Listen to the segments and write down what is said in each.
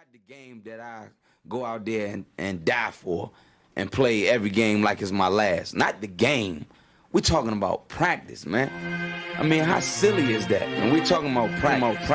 Not the game that I go out there and die for and play every game like it's my last. Not the game. We're talking about practice, man. I mean, how silly is that? And we're talking about practice.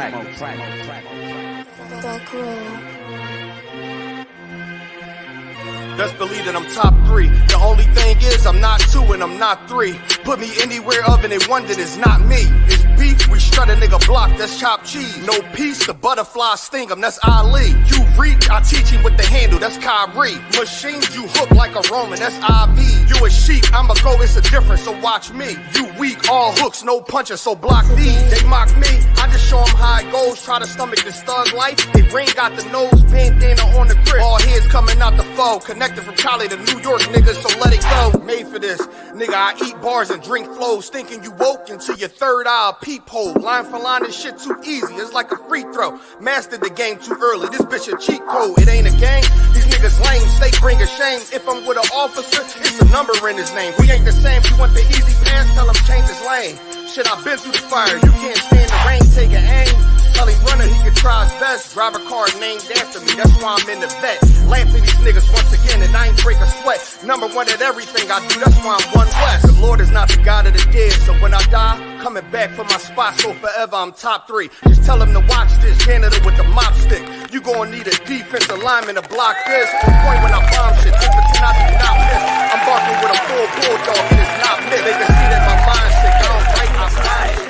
Best believe that I'm top 3. The only thing is I'm not 2 and I'm not 3. Put me anywhere other than one that is not me. It's beef, we strut a nigga block, that's chopped cheese. No peace, the butterfly sting him, that's Ali. You reach, I teach him with the handle, that's Kyrie. Machines, you hook like a Roman, that's IV. You a sheep, I'ma go, it's a difference, so watch me. You weak, all hooks, no punches, so block these. They mock me, I just show them how it goes. Try to stomach this thug life. They ring got the nose, bandana on the grip. All heads coming out the foe. Connected from Cali to New York, niggas, so let it go. Made for this, nigga, I eat bars and drink flows. Thinking you woke into your third eye peephole. Line for line, this shit too easy, it's like a free throw. Mastered the game too early, this bitch a cheat code. It ain't a game, these niggas lame, they bring a shame. If I'm with an officer, it's a number in his name. We ain't the same, you want the easy pass, tell him change his lane. Shit, I've been through the fire, you can't stand the rain, take an aim. Tell him runner, he can try his best. Drive a car named after me, that's why I'm in the vet. Laugh at these niggas once again, and I ain't break a sweat. Number one at everything I do, that's why I'm one west. The Lord is not the God of the dead, so when I die, coming back for my spot, so forever I'm top 3. Just tell him to watch this, janitor with the mop stick. You gon' need a defensive lineman to block this. On point when I bomb shit, Overton I do not miss. I'm barking with a full bulldog, and it's not mid. They can see that my mind's sick, I don't fight, I fly it.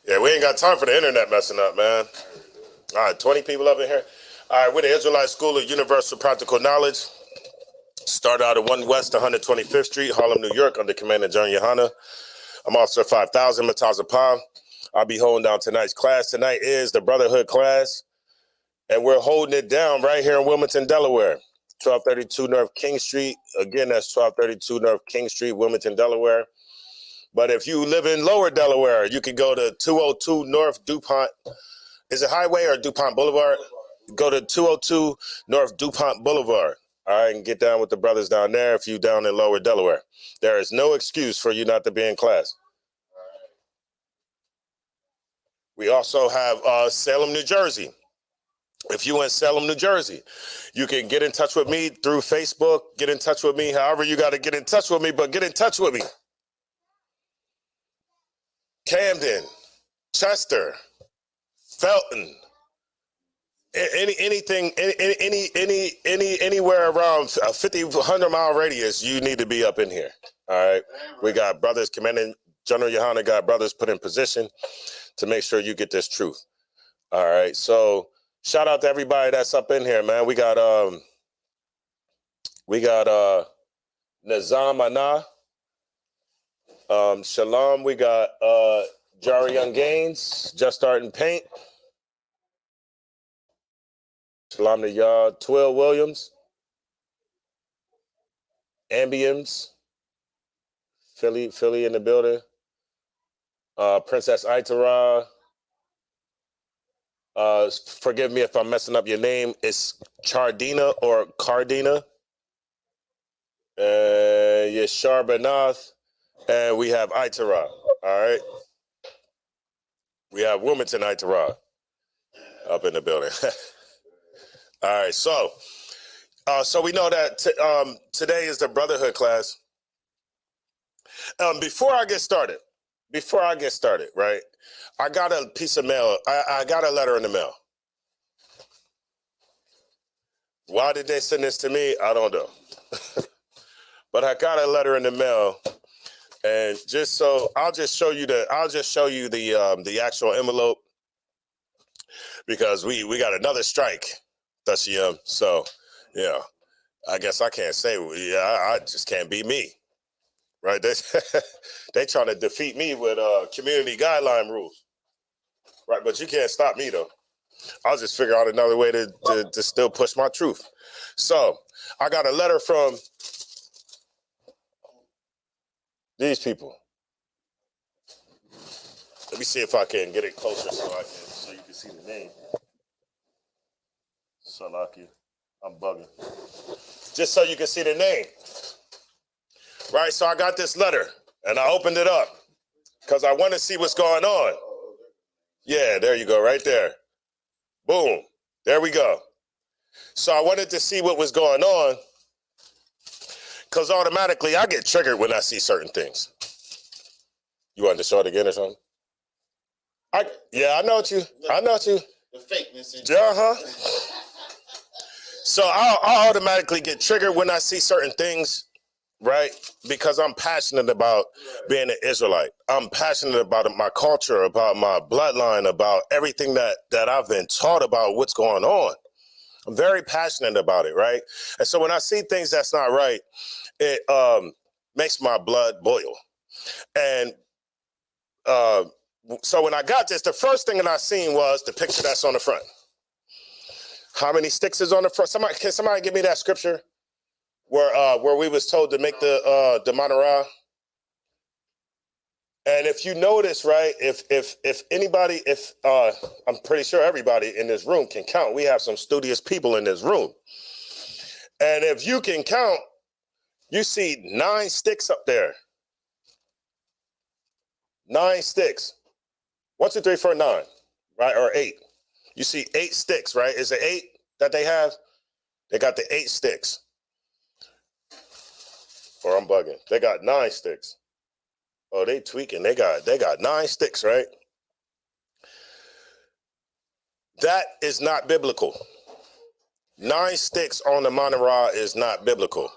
Yeah, we ain't got time for the internet messing up, man. All right, 20 people up in here. All right, we're the Israelite School of Universal Practical Knowledge. Start out at 1 West 125th Street, Harlem, New York, under Commander John Yohana. I'm Officer 5000, Mataza Pam. I'll be holding down tonight's class. Tonight is the Brotherhood class, and we're holding it down right here in Wilmington, Delaware. 1232 North King Street. Again, that's 1232 North King Street, Wilmington, Delaware. But if you live in Lower Delaware, you can go to 202 North DuPont. Is it Highway or DuPont Boulevard? Go to 202 North DuPont Boulevard. All right, and get down with the brothers down there if you down in Lower Delaware. There is no excuse for you not to be in class. We also have Salem, New Jersey. If you in Salem, New Jersey, you can get in touch with me through Facebook. Get in touch with me however you got to get in touch with me, but get in touch with me. Camden, Chester, Felton, anywhere around a 100 mile radius, you need to be up in here. All right, we got brothers. Commanding General Yohana got brothers put in position to make sure you get this truth. All right, so shout out to everybody that's up in here, man. We got Nizam Anna. Shalom, we got Jari Young Gaines, just starting paint. Shalom to y'all, Twill Williams, Ambience, Philly in the building. Princess Aitara. Forgive me if I'm messing up your name. It's Chardina or Cardina. Yeshar Banath. And we have Aitara, all right? We have Wilmington Aitara up in the building. All right, so we know that today is the Brotherhood class. Before I get started, right, I got a piece of mail. I got a letter in the mail. Why did they send this to me? I don't know. But I got a letter in the mail. And I'll just show you the actual envelope, because we got another strike, Thashiyam. So, yeah, I guess I can't say, I just can't be me, right? They trying to defeat me with community guideline rules, right? But you can't stop me though. I'll just figure out another way to still push my truth. So I got a letter from these people. Let me see if I can get it closer so you can see the name. Salaki. I'm bugging. Just so you can see the name. Right, so I got this letter, and I opened it up, because I want to see what's going on. Yeah, there you go, right there. Boom, there we go. So I wanted to see what was going on, because automatically I get triggered when I see certain things. You want to show it again or something? Yeah, I know what you. The fakeness. So I automatically get triggered when I see certain things, right? Because I'm passionate about being an Israelite. I'm passionate about my culture, about my bloodline, about everything that I've been taught about what's going on. I'm very passionate about it, right? And so when I see things that's not right, it makes my blood boil. And so when I got this, the first thing that I seen was the picture that's on the front. How many sticks is on the front? Can somebody give me that scripture where we was told to make the menorah? And if you notice, right, if anybody, I'm pretty sure everybody in this room can count. We have some studious people in this room. And if you can count, you see 9 sticks up there. 9 sticks. 1, 2, 3, 4, 9, right? Or 8. You see 8 sticks, right? Is it 8 that they have? They got the 8 sticks. Or I'm bugging. They got 9 sticks. Oh, they tweaking. They got 9 sticks, right? That is not biblical. 9 sticks on the menorah is not biblical.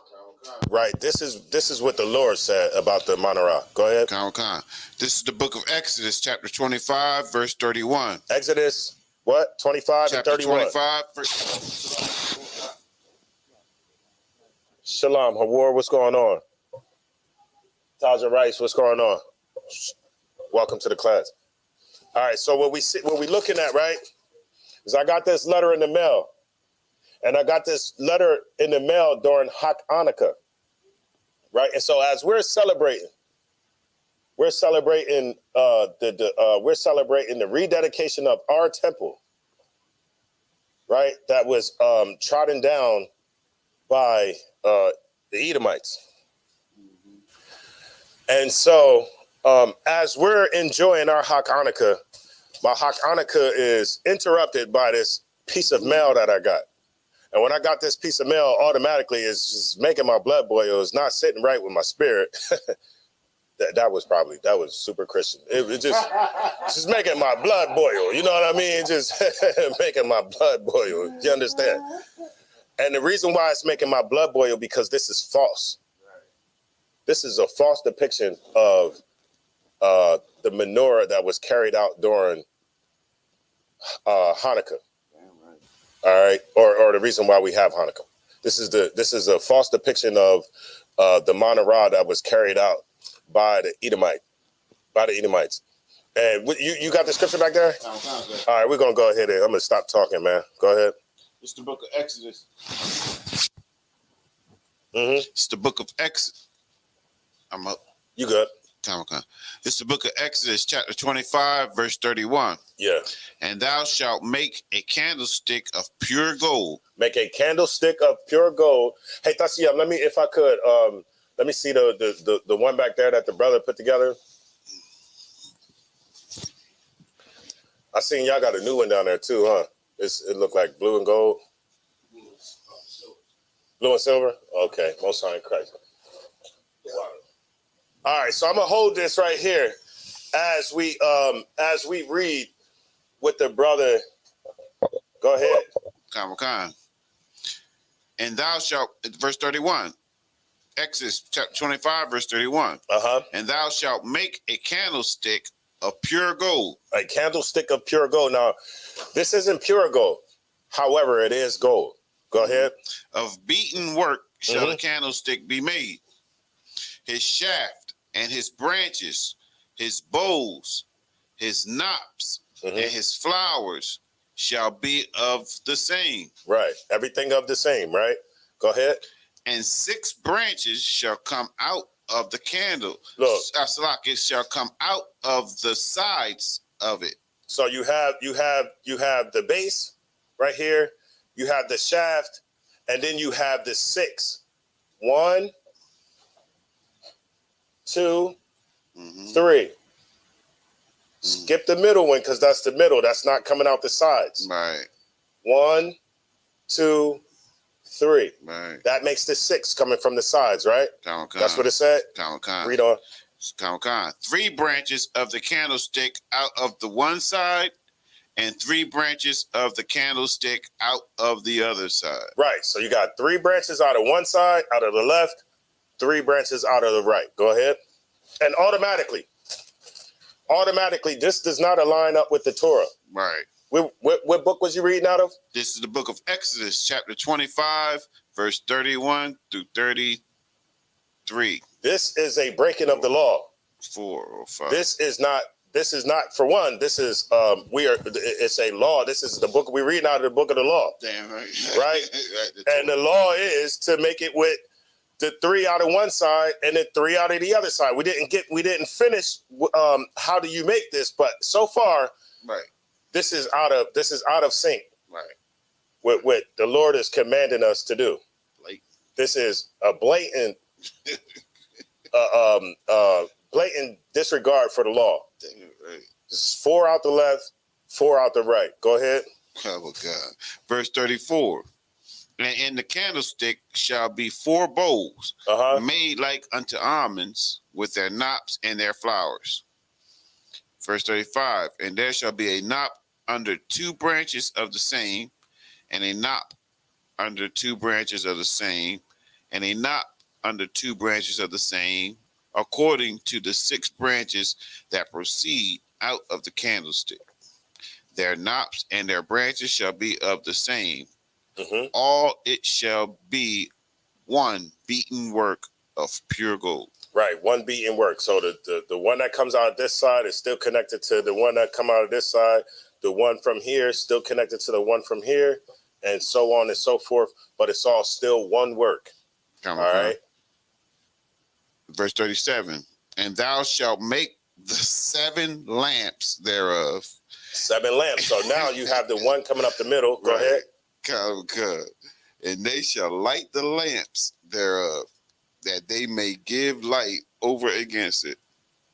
Right. This is what the Lord said about the menorah. Go ahead. This is the book of Exodus, chapter 25, verse 31. Exodus, what? 25 chapter and 31. 25, verse... Shalom, Hawar, what's going on? Taja Rice, what's going on? Welcome to the class. All right, so what we looking at, right, is I got this letter in the mail. And I got this letter in the mail during Hanukkah, right? And so as we're celebrating the rededication of our temple, right? That was trodden down by the Edomites. And so as we're enjoying our Hanukkah, my Hanukkah is interrupted by this piece of mail that I got. And when I got this piece of mail, automatically it's just making my blood boil. It's not sitting right with my spirit. that was super Christian. It just making my blood boil. You know what I mean? Just making my blood boil. You understand? And the reason why it's making my blood boil, because this is false. This is a false depiction of the menorah that was carried out during Hanukkah. All right, or the reason why we have Hanukkah. This is a false depiction of the menorah that was carried out by the Edomites. And you got the scripture back there? All right, we're gonna go ahead and I'm gonna stop talking, man. Go ahead. It's the book of Exodus. It's the book of Exodus. I'm up. You good? It's the book of Exodus, chapter 25, verse 31. Yeah. And thou shalt make a candlestick of pure gold. Make a candlestick of pure gold. Hey, Tasia, let me see the one back there that the brother put together. I seen y'all got a new one down there too, huh? It looked like blue and gold. Blue and silver? Okay, Most High in Christ. Wow. All right, so I'm gonna hold this right here as we read with the brother. Go ahead. And thou shalt, verse 31, Exodus chapter 25, verse 31. And thou shalt make a candlestick of pure gold. A candlestick of pure gold. Now, this isn't pure gold. However, it is gold. Go ahead. Of beaten work shall the candlestick be made. His shaft and his branches, his bowls, his knops, and his flowers shall be of the same. Right. Everything of the same, right? Go ahead. And 6 branches shall come out of the candle. Look. It shall come out of the sides of it. So you have the base right here. You have the shaft, And then you have the 6. 1, 2, 3. Skip the middle one because that's the middle. That's not coming out the sides. Right. 1, 2, 3. Right. That makes the 6 coming from the sides, right? That's what it said? Read on. 3 branches of the candlestick out of the one side, and 3 branches of the candlestick out of the other side. Right. So you got 3 branches out of one side, out of the left, 3 branches out of the right. Go ahead. And automatically, this does not align up with the Torah. Right. What book was you reading out of? This is the book of Exodus, chapter 25, verse 31 through 33. This is a breaking of the law. 4 or 5. This is not, for one, this is, it's a law. This is the book we read out of the book of the law. Damn right. Right? And the law is to make it with the 3 out of one side and the 3 out of the other side. We didn't finish how do you make this, but so far, right. This is out of sync. Right. With what the Lord is commanding us to do. Blatant. This is a blatant blatant disregard for the law. Right. It's 4 out the left, 4 out the right. Go ahead. Oh God. Verse 34. And in the candlestick shall be 4 bowls made like unto almonds with their knops and their flowers. Verse 35. And there shall be a knop under 2 branches of the same, and a knop under 2 branches of the same, and a knop under 2 branches of the same, according to the 6 branches that proceed out of the candlestick. Their knops and their branches shall be of the same. All it shall be one beaten work of pure gold. Right, one beaten work. So the one that comes out of this side is still connected to the one that come out of this side. The one from here is still connected to the one from here, and so on and so forth. But it's all still one work. All right. Verse 37. And thou shalt make the 7 lamps thereof. 7 lamps. So now you have the one coming up the middle. Go ahead. And they shall light the lamps thereof, that they may give light over against it.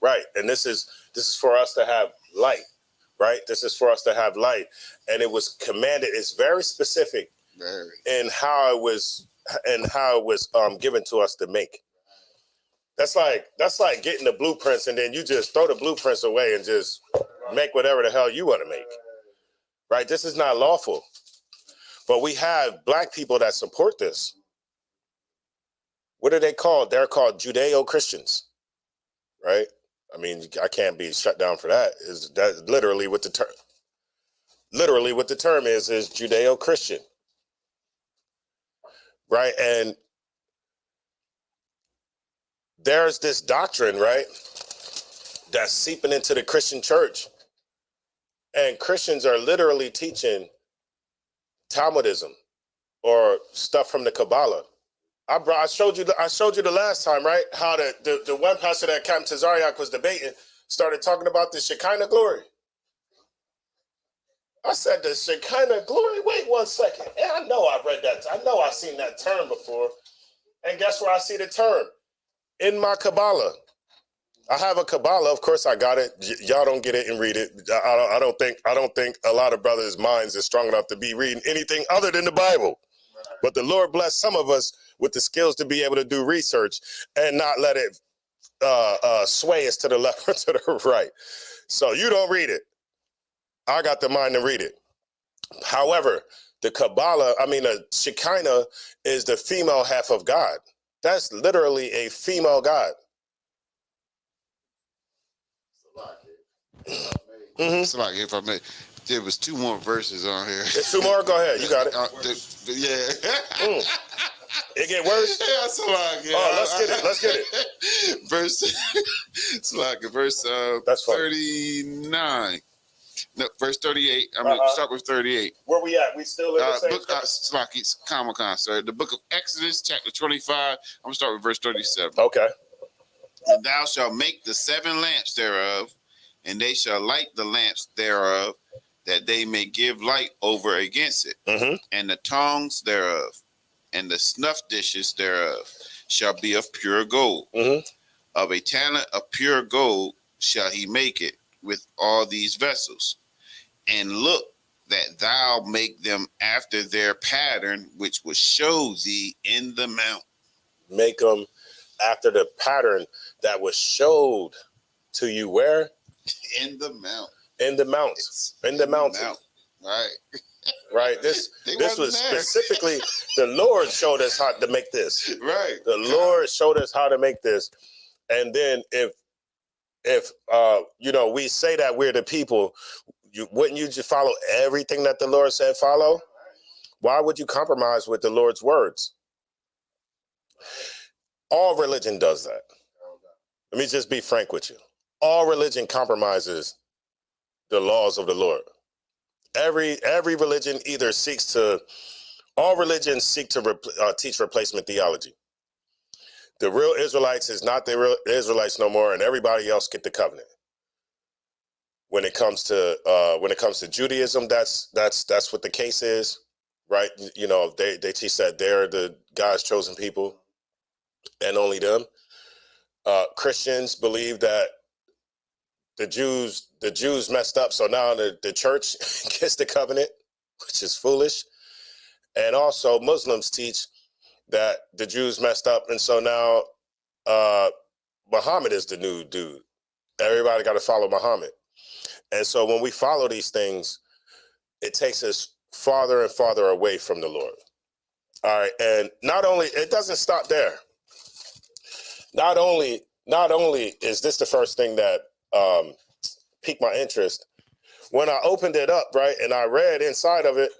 Right. And this is for us to have light. Right. This is for us to have light. And it was commanded. It's very specific in how it was given to us to make. That's like getting the blueprints and then you just throw the blueprints away and just make whatever the hell you want to make. Right. This is not lawful. But we have black people that support this. What are they called? They're called Judeo-Christians, right? I mean, I can't be shut down for that. Is that literally what the term? Literally, what the term is Judeo-Christian, right? And there's this doctrine, right, that's seeping into the Christian church, and Christians are literally teaching Talmudism or stuff from the Kabbalah. I showed you the last time, right? How the one pastor that Captain Tazariak was debating started talking about the Shekinah glory. I said the Shekinah glory. Wait 1 second. And I know I read that. I know I've seen that term before. And guess where I see the term? In my Kabbalah. I have a Kabbalah. Of course, I got it. Y'all don't get it and read it. I don't think a lot of brothers' minds is strong enough to be reading anything other than the Bible. But the Lord bless some of us with the skills to be able to do research and not let it sway us to the left or to the right. So you don't read it. I got the mind to read it. However, the Kabbalah, the Shekinah is the female half of God. That's literally a female God. It's like, if I may, there was 2 more verses on here. There's 2 more? Go ahead. You got it. Yeah. It get worse? Yeah, it's like, yeah. Oh, let's get it. Verse That's 39. No, verse 38. I'm going to start with 38. Where we at? We still in the same it's Comic-Con, sir. The book of Exodus, chapter 25. I'm going to start with verse 37. Okay. And thou shalt make the 7 lamps thereof, and they shall light the lamps thereof, that they may give light over against it, and the tongues thereof, and the snuff dishes thereof shall be of pure gold. Of a talent of pure gold shall he make it with all these vessels. And look that thou make them after their pattern, which was show thee in the mount. Make them after the pattern that was showed to you where? In the mount. In the mount. In the mountain. Right. Right. This was specifically the Lord showed us how to make this. Right. The Lord showed us how to make this. And then if we say that we're the people, wouldn't you just follow everything that the Lord said follow? Why would you compromise with the Lord's words? All religion does that. Let me just be frank with you. All religion compromises the laws of the Lord. Every religion either all religions seek to teach replacement theology. The real Israelites is not the real Israelites no more, and everybody else get the covenant. When it comes to Judaism, that's what the case is, right? They teach that they're the God's chosen people, and only them. Christians believe that the Jews messed up, so now the church gets the covenant, which is foolish. And also Muslims teach that the Jews messed up, and so now Muhammad is the new dude. Everybody got to follow Muhammad. And so when we follow these things, it takes us farther and farther away from the Lord. All right, and not only it doesn't stop there. Not only is this the first thing that piqued my interest, when I opened it up, right, and I read inside of it,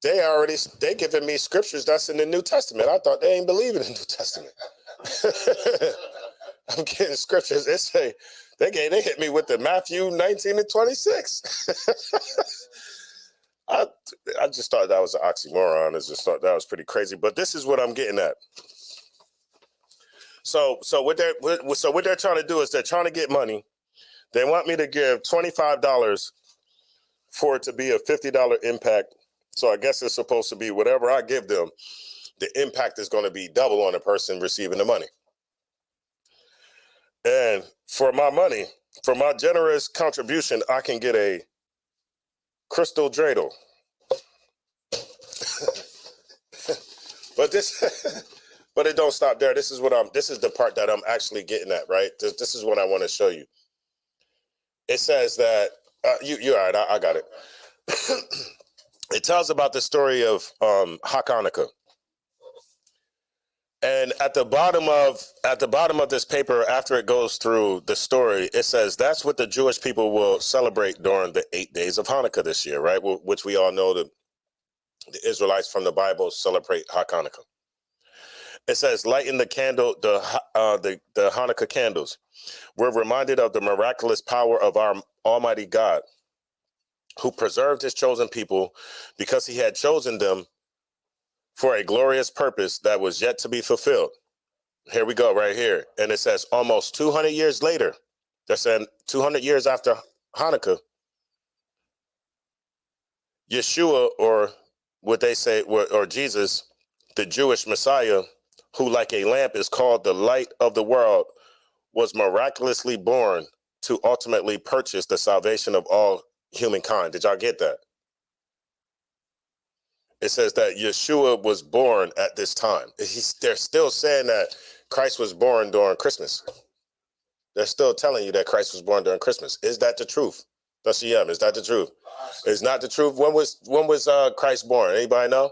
they giving me scriptures that's in the New Testament. I thought they ain't believing in the New Testament. I'm getting scriptures. They hit me with the Matthew 19 and 26. I just thought that was an oxymoron. I just thought that was pretty crazy. But this is what I'm getting at. So what they're trying to do is they're trying to get money. They want me to give $25 for it to be a $50 impact. So I guess it's supposed to be whatever I give them, the impact is going to be double on the person receiving the money. And for my money, for my generous contribution, I can get a crystal dreidel. But it don't stop there. This is the part that I'm actually getting at, right? This is what I want to show you. It says that you're all right. I got it. It tells about the story of Hanukkah. And at the bottom of this paper, after it goes through the story, it says that's what the Jewish people will celebrate during the 8 days of Hanukkah this year, right? Which we all know the Israelites from the Bible celebrate Hanukkah. It says, lighten the candle, the Hanukkah candles. We're reminded of the miraculous power of our Almighty God, who preserved his chosen people because he had chosen them for a glorious purpose that was yet to be fulfilled. Here we go, right here. And it says almost 200 years later, they're saying 200 years after Hanukkah, Yeshua, or what they say, or Jesus, the Jewish Messiah, who like a lamp is called the light of the world, was miraculously born to ultimately purchase the salvation of all humankind. Did y'all get that? It says that Yeshua was born at this time. They're still saying that Christ was born during Christmas. They're still telling you that Christ was born during Christmas. Is that the truth? Is that the truth? It's not the truth. When was Christ born? Anybody know?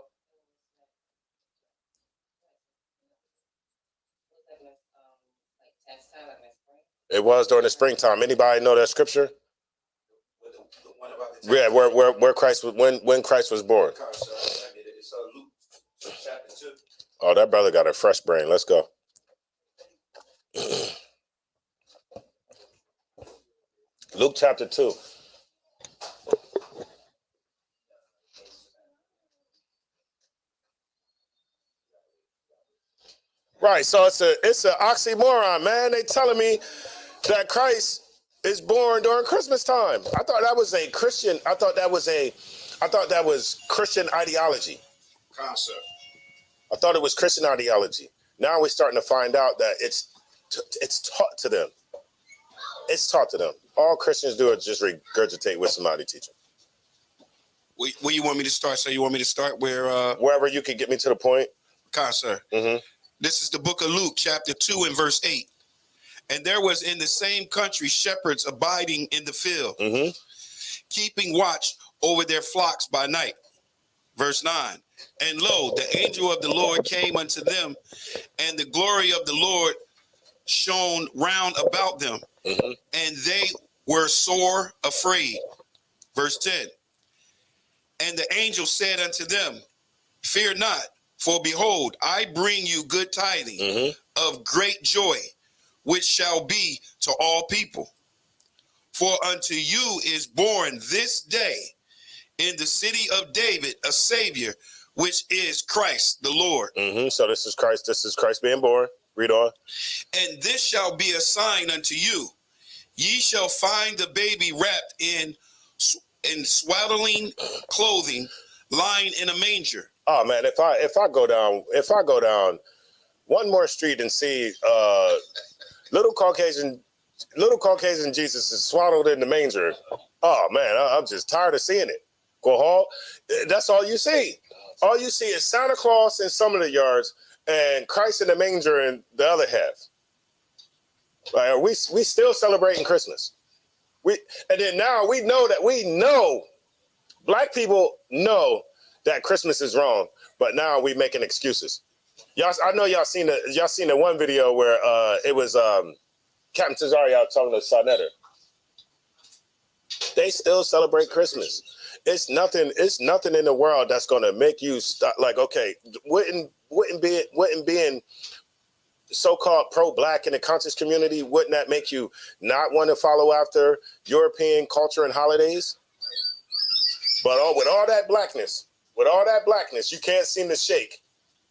It was during the springtime. Anybody know that scripture? Yeah, where Christ was, when Christ was born. Oh, that brother got a fresh brain. Let's go. Luke chapter 2. Right, so it's an oxymoron, man. They telling me that Christ is born during Christmas time. I thought that was Christian ideology, Concept. I thought it was Christian ideology. Now we're starting to find out that it's taught to them. It's taught to them. All Christians do is just regurgitate what somebody teaches. Where you want me to start? So you want me to start where? Wherever you can get me to the point. Sir. This is the book of Luke, chapter 2 and verse 8. And there was in the same country shepherds abiding in the field, keeping watch over their flocks by night. Verse 9. And lo, the angel of the Lord came unto them, and the glory of the Lord shone round about them, and they were sore afraid. Verse 10. And the angel said unto them, fear not, for behold, I bring you good tidings of great joy, which shall be to all people. For unto you is born this day in the city of David a Savior, which is Christ the Lord. So this is Christ. This is Christ being born. Read on. And this shall be a sign unto you. Ye shall find the baby wrapped in swaddling clothing, lying in a manger. Oh man, if I go down one more street and see little Caucasian Jesus is swaddled in the manger, oh man, I'm just tired of seeing it. Go home. That's all you see. All you see is Santa Claus in some of the yards and Christ in the manger in the other half. Like, we still celebrating Christmas. And then now we know black people know that Christmas is wrong, but now we making excuses. Y'all, I know y'all seen the one video where it was Captain Cesario talking to Sarnetter. They still celebrate Christmas. It's nothing in the world that's gonna make you stop. Like, okay, wouldn't being so-called pro-black in the conscious community, wouldn't that make you not want to follow after European culture and holidays? But with all that blackness, you can't seem to shake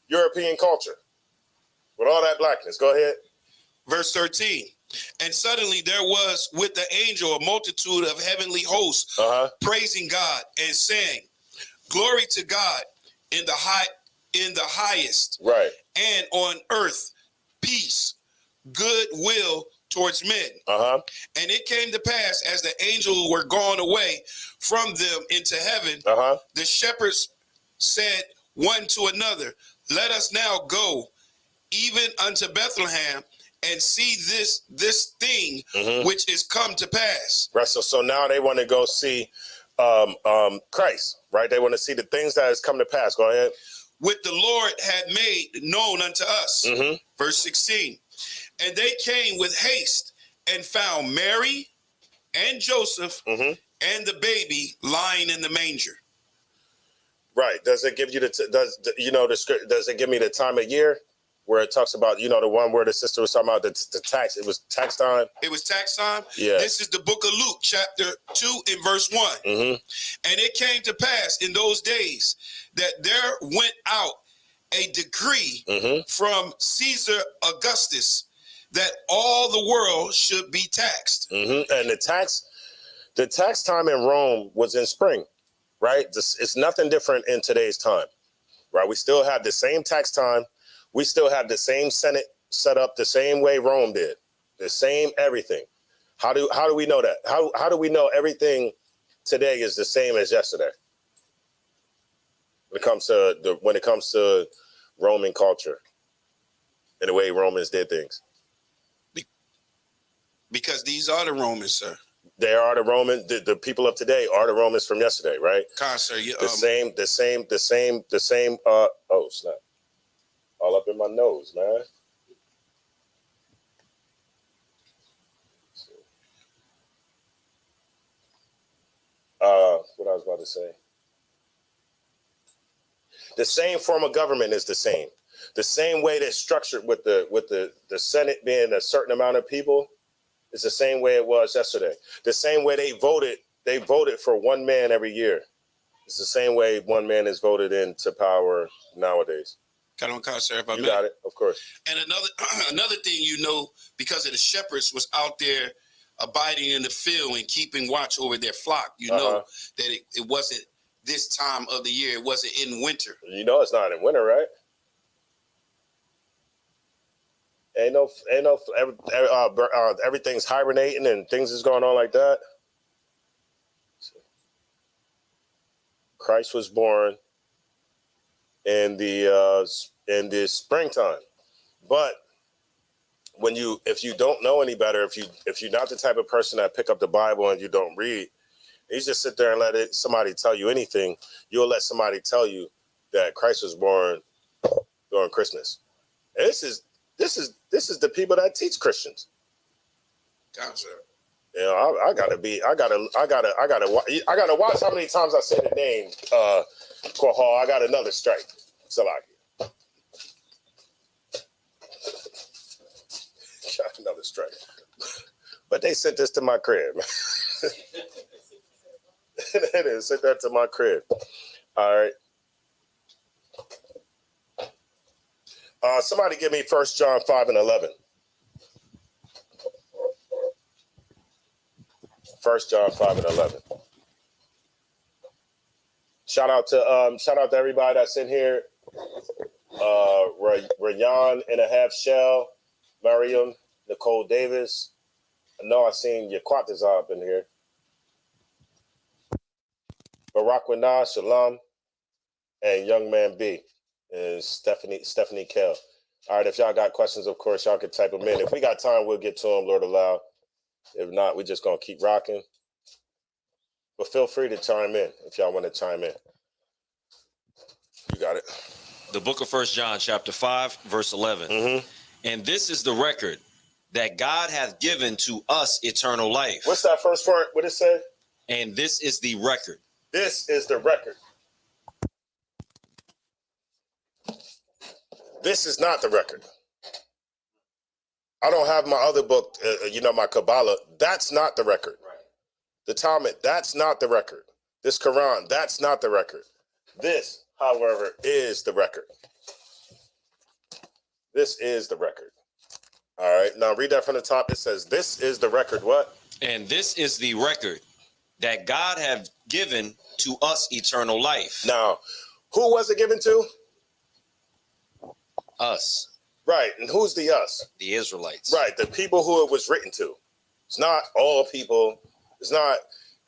European culture. With all that blackness, go ahead. Verse 13. And suddenly there was with the angel a multitude of heavenly hosts praising God and saying, glory to God in the highest, right, and on earth peace, good will towards men. And it came to pass, as the angels were gone away from them into heaven, the shepherds said one to another, let us now go even unto Bethlehem and see this thing which is come to pass. Right. So now they want to go see Christ, right? They want to see the things that has come to pass. Go ahead. Which the Lord had made known unto us. Verse 16. And they came with haste and found Mary and Joseph and the baby lying in the manger. Right. Does it give you does it give me the time of year where it talks about, the one where the sister was talking about the tax? It was tax time. It was tax time. Yeah. This is the book of Luke, chapter 2 and verse 1. And it came to pass in those days that there went out a decree from Caesar Augustus that all the world should be taxed. And the tax time in Rome was in spring, right? It's nothing different in today's time, right? We still have the same tax time. We still have the same Senate set up the same way Rome did, the same everything. How do we know that? How do we know everything today is the same as yesterday? When it comes to Roman culture and the way Romans did things. Because these are the Romans, sir. They are the Romans. The people of today are the Romans from yesterday, right? Sir, the same. Oh snap! All up in my nose, man. What I was about to say. The same form of government is the same. The same way that's structured with the Senate being a certain amount of people. It's the same way it was yesterday. The same way they voted for one man every year. It's the same way one man is voted into power nowadays. Sir, if I may. You got it, of course. And another thing, because of the shepherds was out there abiding in the field and keeping watch over their flock, know that it wasn't this time of the year. It wasn't in winter. You know it's not in winter, right? Everything's hibernating and things is going on like that. Christ was born in the springtime, but if you don't know any better, if you're not the type of person that pick up the Bible and you don't read, you just sit there and let somebody tell you anything. You'll let somebody tell you that Christ was born during Christmas. And this is the people that teach Christians. Gotcha. You know, I gotta watch how many times I say the name Kohal. I got another strike. Salaki. Got another strike. But they sent this to my crib. They didn't send that to my crib. All right. Somebody give me 1 John 5:11. 1 John 5:11. Shout out to everybody that's in here. Rayan and a half shell, Mariam, Nicole Davis. I know I seen Yaquata's up in here. Barakwana, Shalom, and Young Man B is Stephanie Kell. All right, if y'all got questions, of course, y'all can type them in. If we got time, we'll get to them, Lord allow. If not, we're just going to keep rocking. But feel free to chime in if y'all want to chime in. You got it. The book of 1 John, chapter 5, verse 11. Mm-hmm. And this is the record that God hath given to us eternal life. What's that first part? What it say? And this is the record. This is the record. This is not the record. I don't have my other book, my Kabbalah. That's not the record. Right. The Talmud, that's not the record. This Quran, that's not the record. This, however, is the record. This is the record. All right, now read that from the top. It says, this is the record, what? And this is the record that God hath given to us eternal life. Now, who was it given to? Us. Right, and who's the us? The Israelites. Right, the people who it was written to. It's not all people. It's not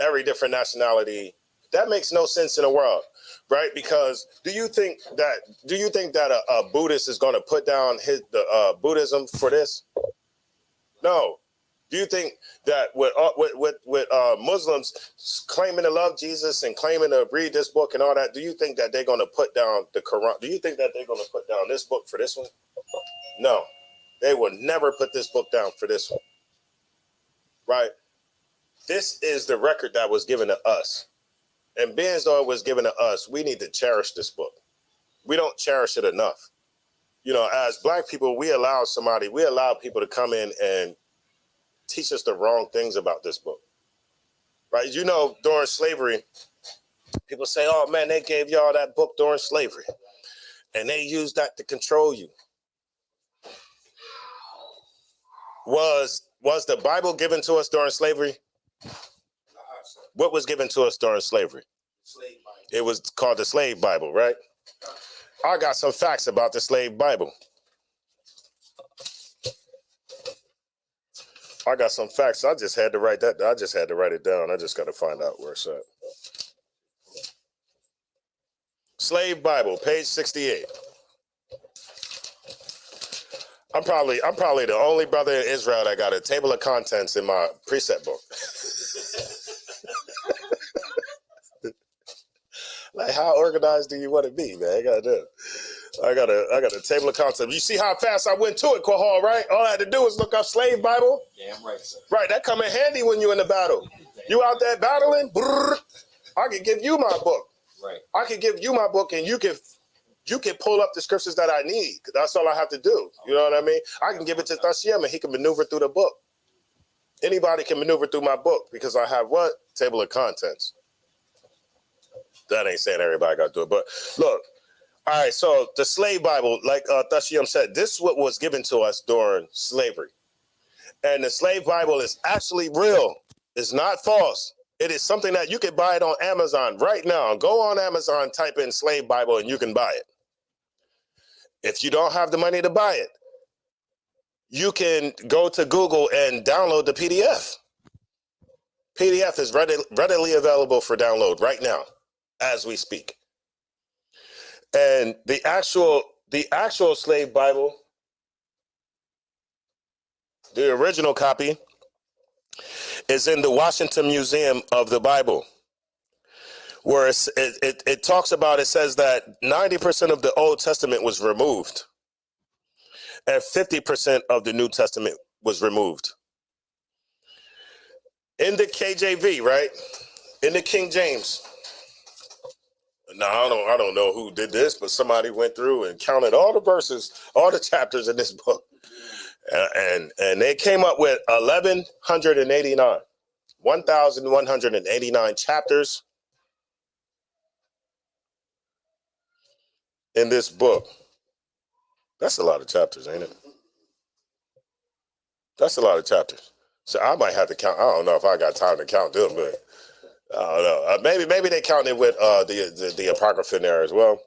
every different nationality. That makes no sense in the world, right? Because do you think that a Buddhist is going to put down the Buddhism for this? No. Do you think that with Muslims claiming to love Jesus and claiming to read this book and all that, do you think that they're going to put down the Quran? Do you think that they're going to put down this book for this one? No, they will never put this book down for this one. Right? This is the record that was given to us. And being as though it was given to us, we need to cherish this book. We don't cherish it enough. You know, as Black people, we allow people to come in and teach us the wrong things about this book. Right? You know, during slavery, people say, oh man, they gave y'all that book during slavery. And they used that to control you. Was the Bible given to us during slavery? What was given to us during slavery? It was called the Slave Bible, right? I got some facts about the Slave Bible. I got some facts. I just had to write that. I just had to write it down. I just got to find out where it's at. Slave Bible, page 68. I'm probably the only brother in Israel that got a table of contents in my precept book. Like, how organized do you want to be, man? I got a table of contents. You see how fast I went to it, Kohal, right? All I had to do was look up Slave Bible. Damn right, sir. Right, that come in handy when you're in the battle. You out there battling? Brrr, I can give you my book. Right. I can give you my book, and you can pull up the scriptures that I need. That's all I have to do. You know what I mean? I can give it to Thashem, and he can maneuver through the book. Anybody can maneuver through my book because I have what? Table of contents. That ain't saying everybody got to do it. But look, all right, so the Slave Bible, like Thashem said, this is what was given to us during slavery. And the Slave Bible is actually real. It's not false. It is something that you can buy it on Amazon right now. Go on Amazon, type in Slave Bible, and you can buy it. If you don't have the money to buy it, you can go to Google and download the PDF. PDF is readily available for download right now, as we speak. And the actual Slave Bible, the original copy, is in the Washington Museum of the Bible, where it talks about, it says that 90% of the Old Testament was removed and 50% of the New Testament was removed. In the KJV, right? In the King James. Now, I don't know who did this, but somebody went through and counted all the verses, all the chapters in this book. And they came up with 1,189 chapters in this book. That's a lot of chapters, ain't it? That's a lot of chapters. So I might have to count. I don't know if I got time to count them, but I don't know. Maybe they counted with the Apocrypha in there as well.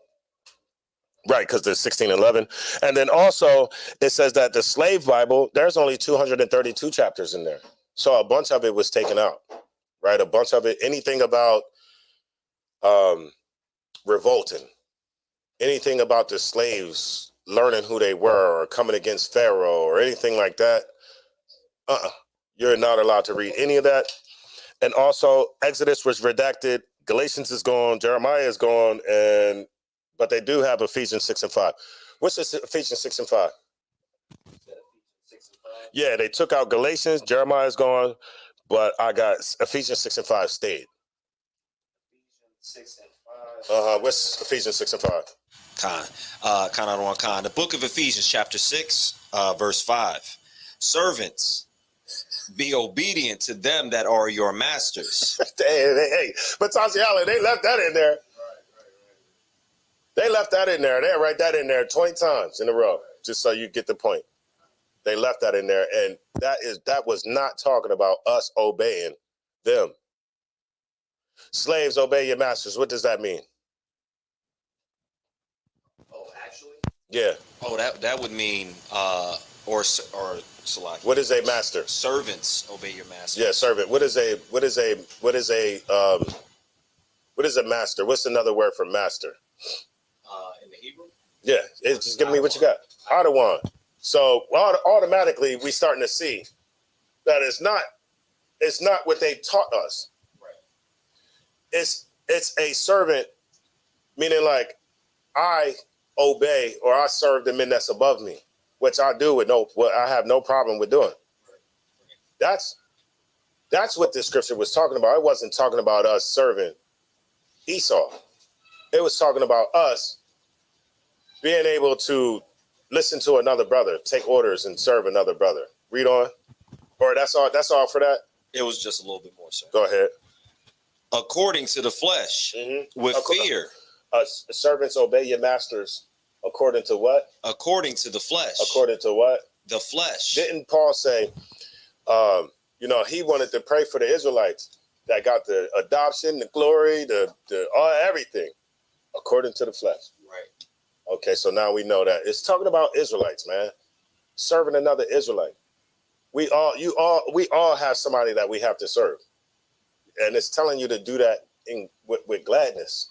Right, because there's 1611. And then also it says that the Slave Bible, there's only 232 chapters in there. So a bunch of it was taken out, right? A bunch of it, anything about revolting, anything about the slaves learning who they were or coming against Pharaoh or anything like that, you're not allowed to read any of that. And also Exodus was redacted, Galatians is gone, Jeremiah is gone, but they do have Ephesians 6 and 5. What's this Ephesians 6 and 5? Yeah, they took out Galatians, Jeremiah is gone, but I got Ephesians 6 and 5 stayed. Ephesians 6 and 5. What's Ephesians 6 and 5? Khan. The book of Ephesians, chapter 6, verse 5. Servants, be obedient to them that are your masters. Hey, but Tatiana, they left that in there. They left that in there. They write that in there 20 times in a row, just so you get the point. They left that in there, and that was not talking about us obeying them. Slaves, obey your masters. What does that mean? Oh, actually? Yeah. Oh, that would mean or Salaki. What is a master? Servants, obey your master. Yeah, servant. What is a master? What's another word for master? In the Hebrew? Yeah, just give me what you got. Adawan. So automatically we starting to see that it's not what they taught us. Right. It's a servant, meaning like I obey or I serve the men that's above me, which I do I have no problem with doing. That's what this scripture was talking about. It wasn't talking about us serving Esau. It was talking about us being able to listen to another brother, take orders, and serve another brother. Read on. Or that's all for that? It was just a little bit more, sir. Go ahead. According to the flesh, with fear. Servants, obey your masters according to what? According to the flesh. According to what? The flesh. Didn't Paul say, he wanted to pray for the Israelites that got the adoption, the glory, the everything according to the flesh. Right. Okay, so now we know that it's talking about Israelites, man, serving another Israelite. We all have somebody that we have to serve, and it's telling you to do that with gladness.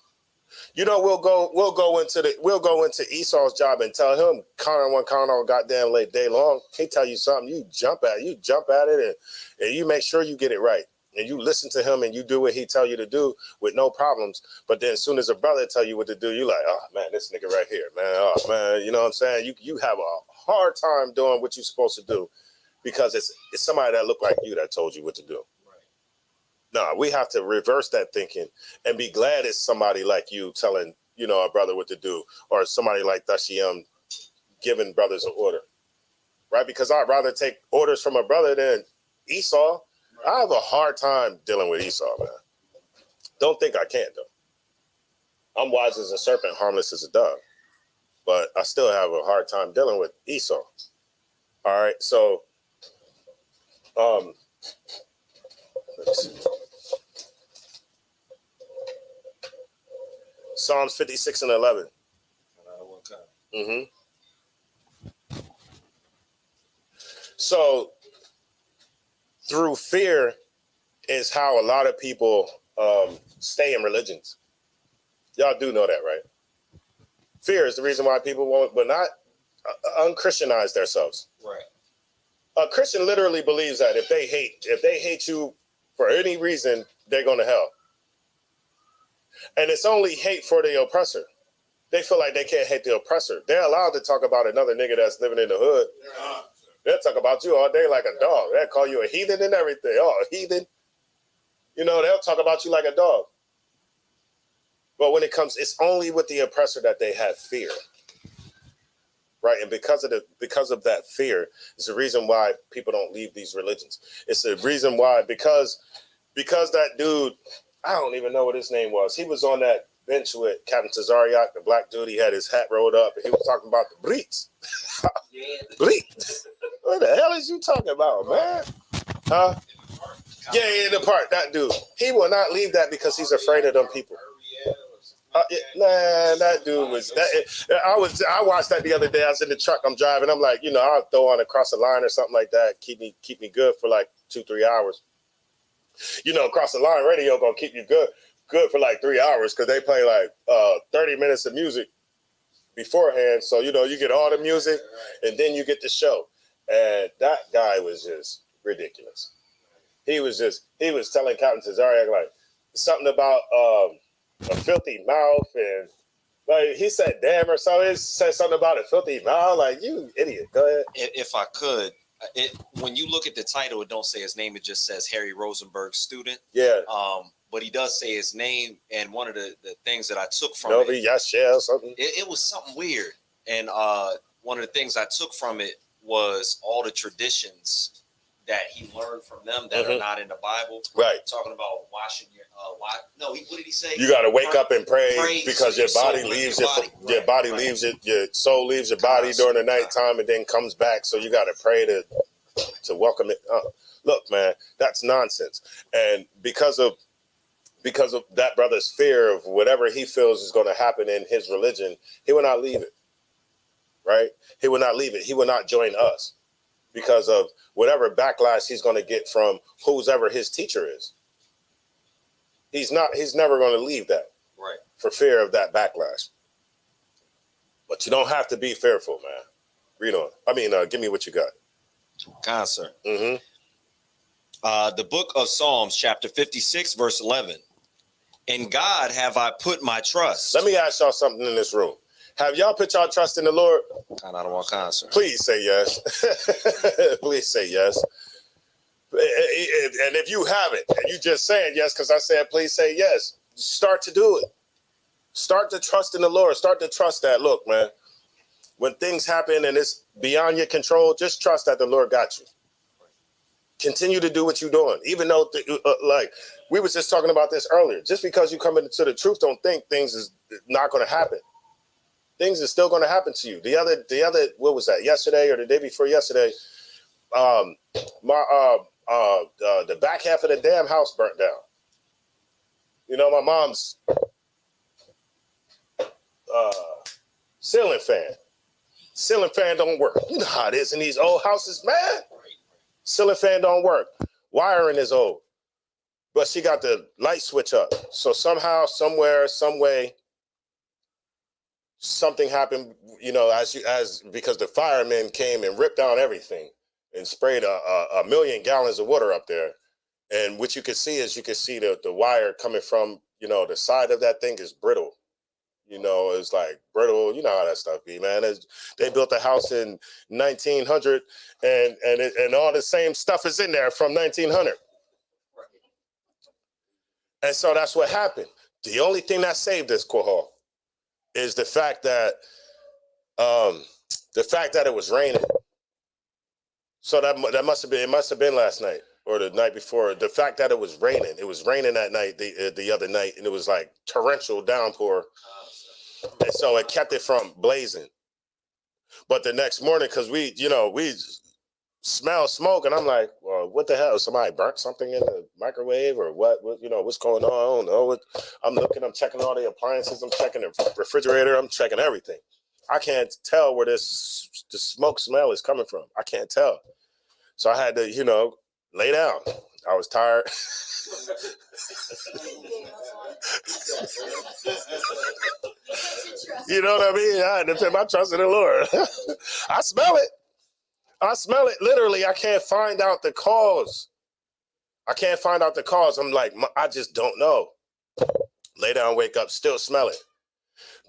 We'll go into Esau's job and tell him count on one goddamn late day long. He tell you something, you jump at it, and you make sure you get it right. And you listen to him and you do what he tell you to do with no problems. But then as soon as a brother tell you what to do, you're like, oh man, this nigga right here, man. Oh man, you know what I'm saying? You have a hard time doing what you're supposed to do because it's somebody that look like you that told you what to do. Right. No, we have to reverse that thinking and be glad it's somebody like you telling, a brother what to do, or somebody like Thashiam giving brothers an order. Right? Because I'd rather take orders from a brother than Esau. I have a hard time dealing with Esau, man. Don't think I can't, though. I'm wise as a serpent, harmless as a dove. But I still have a hard time dealing with Esau. All right, so let's see. Psalms 56 and 11. So through fear is how a lot of people stay in religions. Y'all do know that, right? Fear is the reason why people won't, but not unchristianize themselves. Right. A Christian literally believes that if they hate you for any reason, they're going to hell. And it's only hate for the oppressor. They feel like they can't hate the oppressor. They're allowed to talk about another nigga that's living in the hood. They'll talk about you all day like a dog. They'll call you a heathen and everything. Oh, a heathen. You know, they'll talk about you like a dog. But when it comes, it's only with the oppressor that they have fear. Right? And because of that fear, it's the reason why people don't leave these religions. It's the reason why, because that dude, I don't even know what his name was. He was on that bench with Captain Tazariak, the black dude. He had his hat rolled up, and he was talking about the bleats. Bleat. What the hell is you talking about, man? Huh? Yeah, in the park, that dude. He will not leave that because he's afraid of them people. That dude was that. I watched that the other day. I was in the truck. I'm driving. I'm like, I'll throw on Across the Line or something like that. Keep me good for like 2-3 hours. Across the Line radio gonna keep you good for like 3 hours because they play like 30 minutes of music beforehand. So you get all the music and then you get the show. And that guy was just ridiculous. He was telling Captain Tazariak like something about a filthy mouth, and like he said damn or something. He said something about a filthy mouth. Like, you idiot. Go ahead. If I could, when you look at the title, it don't say his name. It just says Harry Rosenberg's student. Yeah. But he does say his name, and one of the things that I took from it, yeah, something. It was something weird, and one of the things I took from it was all the traditions that he learned from them that are not in the Bible. Right. Talking about washing your what did he say? You got to wake up and pray because your body leaves your body leaves it. Your soul leaves your body during the nighttime and then comes back. So you got to pray to welcome it. Look, man, that's nonsense. And because of that brother's fear of whatever he feels is going to happen in his religion, he will not leave it. Right? He will not leave it. He will not join us because of whatever backlash he's going to get from whoever his teacher is. He's never going to leave that. Right. For fear of that backlash. But you don't have to be fearful, man. Read on. Give me what you got. Concert. The book of Psalms, chapter 56, verse 11. In God have I put my trust. Let me ask y'all something in this room. Have y'all put y'all trust in the Lord? I don't want concert. Please say yes. Please say yes. And if you haven't, and you just saying yes because I said please say yes, start to do it. Start to trust in the Lord. Start to trust that. Look, man, when things happen and it's beyond your control, just trust that the Lord got you. Continue to do what you're doing, even though, like we was just talking about this earlier. Just because you come into the truth, don't think things is not going to happen. Things are still going to happen to you. The other, what was that? Yesterday or the day before yesterday, the back half of the damn house burnt down. My mom's ceiling fan don't work. You know how it is in these old houses, man. Ceiling fan don't work. Wiring is old, but she got the light switch up. So somehow, somewhere, some way, something happened. Because the firemen came and ripped down everything and sprayed a million gallons of water up there. And what you can see is the wire coming from the side of that thing is brittle. It's like brittle. You know how that stuff be, man. They built a house in 1900, and all the same stuff is in there from 1900. And so that's what happened. The only thing that saved this, Quahal, is the fact that it was raining. So that must have been last night or the night before. The fact that it was raining that night, the other night, and it was like torrential downpour. And so it kept it from blazing. But the next morning, because we smell smoke, and I'm like, well, what the hell? Somebody burnt something in the microwave or what? You know, what's going on? I don't know. I'm looking, I'm checking all the appliances, I'm checking the refrigerator, I'm checking everything. I can't tell where the smoke smell is coming from. I can't tell. So I had to, you know, lay down. I was tired. You know what I mean? I had to put my trust in the Lord. I smell it. I smell it. Literally, I can't find out the cause. I can't find out the cause. I'm like, I just don't know. Lay down, wake up, still smell it.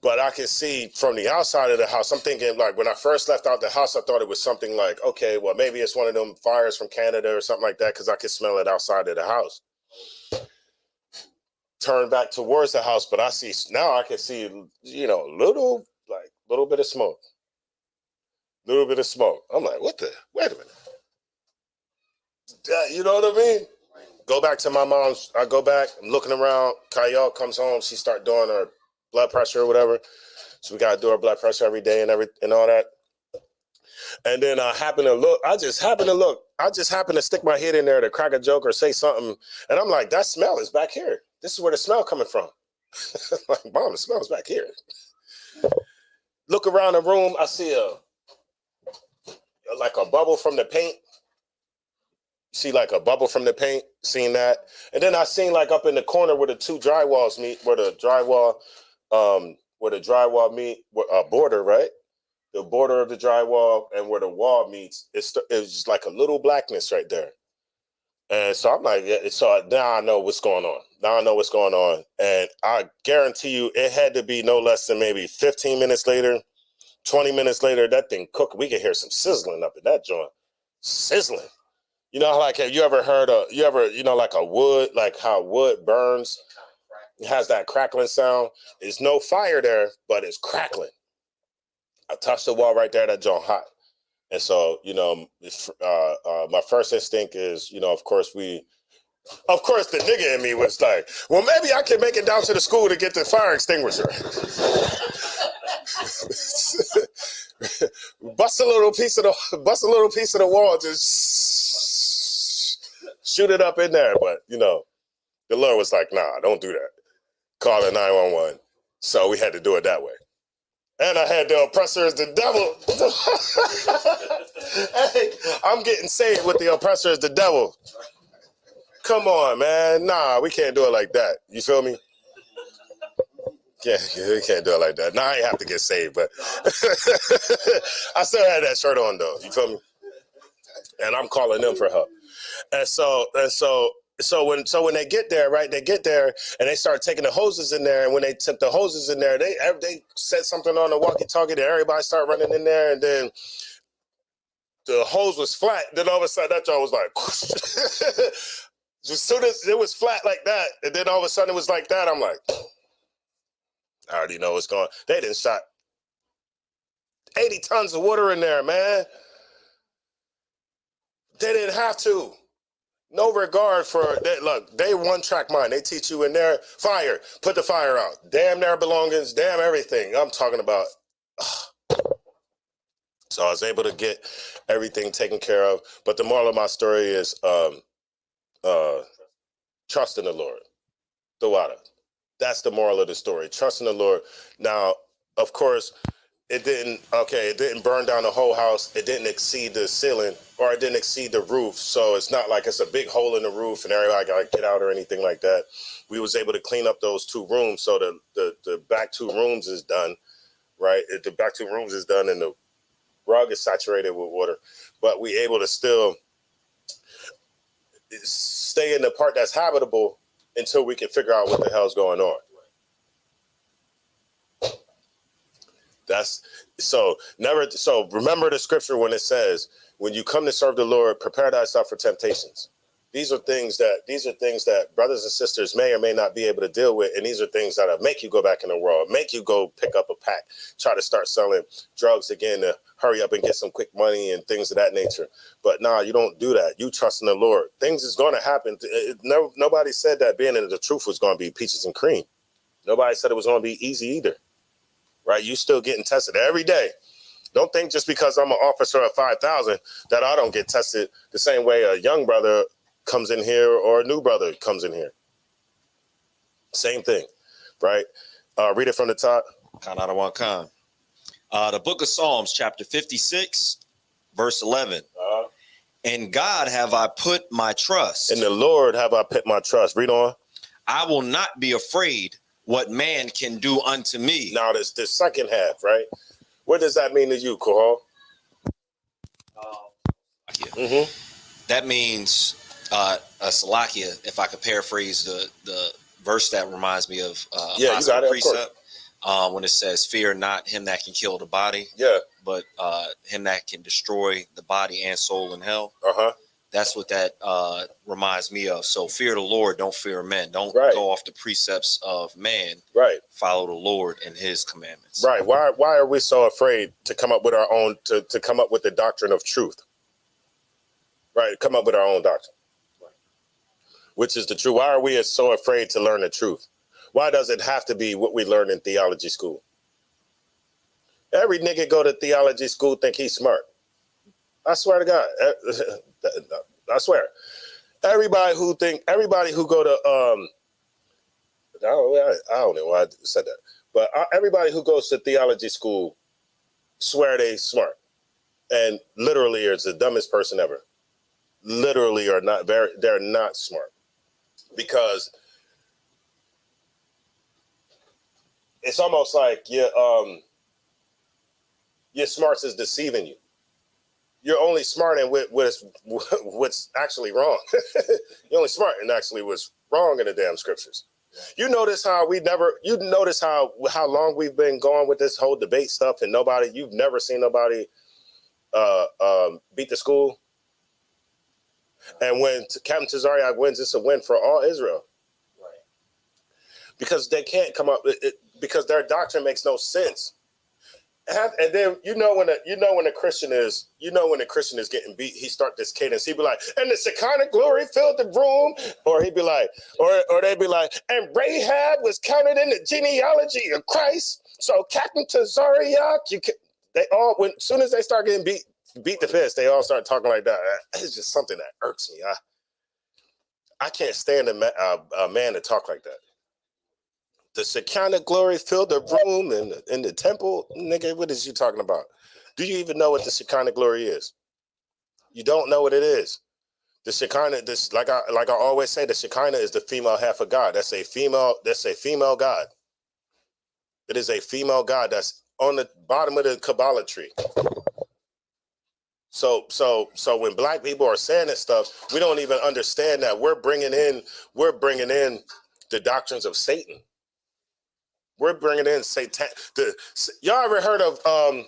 But I can see from the outside of the house, I'm thinking like when I first left out the house, I thought it was something like, okay, well, maybe it's one of them fires from Canada or something like that because I could smell it outside of the house. Turn back towards the house, but now I can see, you know, little bit of smoke. Little bit of smoke. I'm like, what the? Wait a minute. You know what I mean? Go back to my mom's. I go back. I'm looking around. Kyle comes home. She start doing her blood pressure or whatever. So we got to do our blood pressure every day and all that. And then I happen to look. I just happen to stick my head in there to crack a joke or say something. And I'm like, that smell is back here. This is where the smell coming from. Like, Mom, the smell is back here. Look around the room. I see like a bubble from the paint. See like a bubble from the paint, seen that. And then I seen like up in the corner where the two drywalls meet, where the drywall meet, border, right? The border of the drywall and where the wall meets, it's just like a little blackness right there. And so I'm like, yeah, so now I know what's going on. And I guarantee you it had to be no less than maybe 15 minutes later, 20 minutes later, that thing cooked. We could hear some sizzling up in that joint. Sizzling. You know, like, have you ever heard like a wood, like how wood burns? It has that crackling sound. There's no fire there, but it's crackling. I touched the wall right there, that joint hot. And so, you know, my first instinct is, you know, of course, the nigga in me was like, well, maybe I can make it down to the school to get the fire extinguisher. Bust a little piece of the wall, just shoot it up in there. But, you know, the Lord was like, nah, don't do that. Call the 911. So we had to do it that way. And I had the oppressor as the devil. Hey, I'm getting saved with the oppressor as the devil. Come on, man. Nah, we can't do it like that. You feel me? Yeah, we can't do it like that. Nah, I ain't have to get saved, but I still had that shirt on though. You feel me? And I'm calling them for help. And so when they get there, right? They get there and they start taking the hoses in there. And when they took the hoses in there, they said something on the walkie-talkie that everybody started running in there. And then the hose was flat. Then all of a sudden that joint was like, as soon as it was flat like that, and then all of a sudden it was like that, I'm like, I already know what's going on. They done shot 80 tons of water in there, man. They didn't have to. No regard for that. Look, they one-track mind. They teach you in there, fire, put the fire out. Damn their belongings, damn everything. I'm talking about. So I was able to get everything taken care of. But the moral of my story is trust in the Lord. The water. That's the moral of the story. Trust in the Lord. Now, of course, it didn't burn down the whole house. It didn't exceed the ceiling, or it didn't exceed the roof. So it's not like it's a big hole in the roof and everybody got to get out or anything like that. We was able to clean up those 2 rooms. So the back 2 rooms is done, right? The back 2 rooms is done and the rug is saturated with water. But we able to still stay in the part that's habitable until we can figure out what the hell's going on. So remember the scripture when it says, when you come to serve the Lord, prepare thyself for temptations. These are things that brothers and sisters may or may not be able to deal with. And these are things that make you go back in the world, make you go pick up a pack, try to start selling drugs again to hurry up and get some quick money and things of that nature. But nah, you don't do that. You trust in the Lord. Things is going to happen. Nobody said that being in the truth was going to be peaches and cream. Nobody said it was going to be easy either. Right? You still getting tested every day. Don't think just because I'm an officer of 5,000 that I don't get tested the same way a young brother comes in here or a new brother comes in here. Same thing, right? Read it from the top. Khan out of one Khan. The book of Psalms, chapter 56, verse 11. In God have I put my trust. In the Lord have I put my trust. Read on. I will not be afraid what man can do unto me. Now, this second half, right? What does that mean to you, Kohal? That means Salakia, if I could paraphrase the verse that reminds me of you got it, precept, when it says, fear not him that can kill the body, but him that can destroy the body and soul in hell. That's what that reminds me of. So fear the Lord, don't fear men. Don't go off the precepts of man. Follow the Lord and his commandments. Why are we so afraid to come up with our own, to come up with the doctrine of truth? Come up with our own doctrine. Which is the truth. Why are we so afraid to learn the truth? Why does it have to be what we learn in theology school? Every nigga go to theology school think he's smart. I swear to God. I swear. Everybody who go to I don't know why I said that, but everybody who goes to theology school swear they smart, and literally is the dumbest person ever. Literally are not they're not smart, because it's almost like your smarts is deceiving you. You're only smart in what's actually wrong. You're only smart in actually what's wrong in the damn scriptures. You notice how how long we've been going with this whole debate stuff, and you've never seen nobody beat the school. And when Captain Tazariak wins, it's a win for all Israel. Because they can't come up because their doctrine makes no sense. And then when a Christian is getting beat, he start this cadence. He'd be like, and the Shekinah glory filled the room, or he'd be like, or they'd be like, and Rahab was counted in the genealogy of Christ. So Captain Tazariak, as soon as they start getting beat the piss, they all start talking like that. It's just something that irks me. I can't stand a man to talk like that. The Shekinah glory filled the room in the temple. Nigga, what is you talking about? Do you even know what the Shekinah glory is? You don't know what it is. The Shekinah, like I always say, the Shekinah is the female half of God. That's a female God. It is a female God that's on the bottom of the Kabbalah tree. So when black people are saying this stuff, we don't even understand that we're bringing in the doctrines of Satan. We're bringing in Satan. Y'all ever heard of the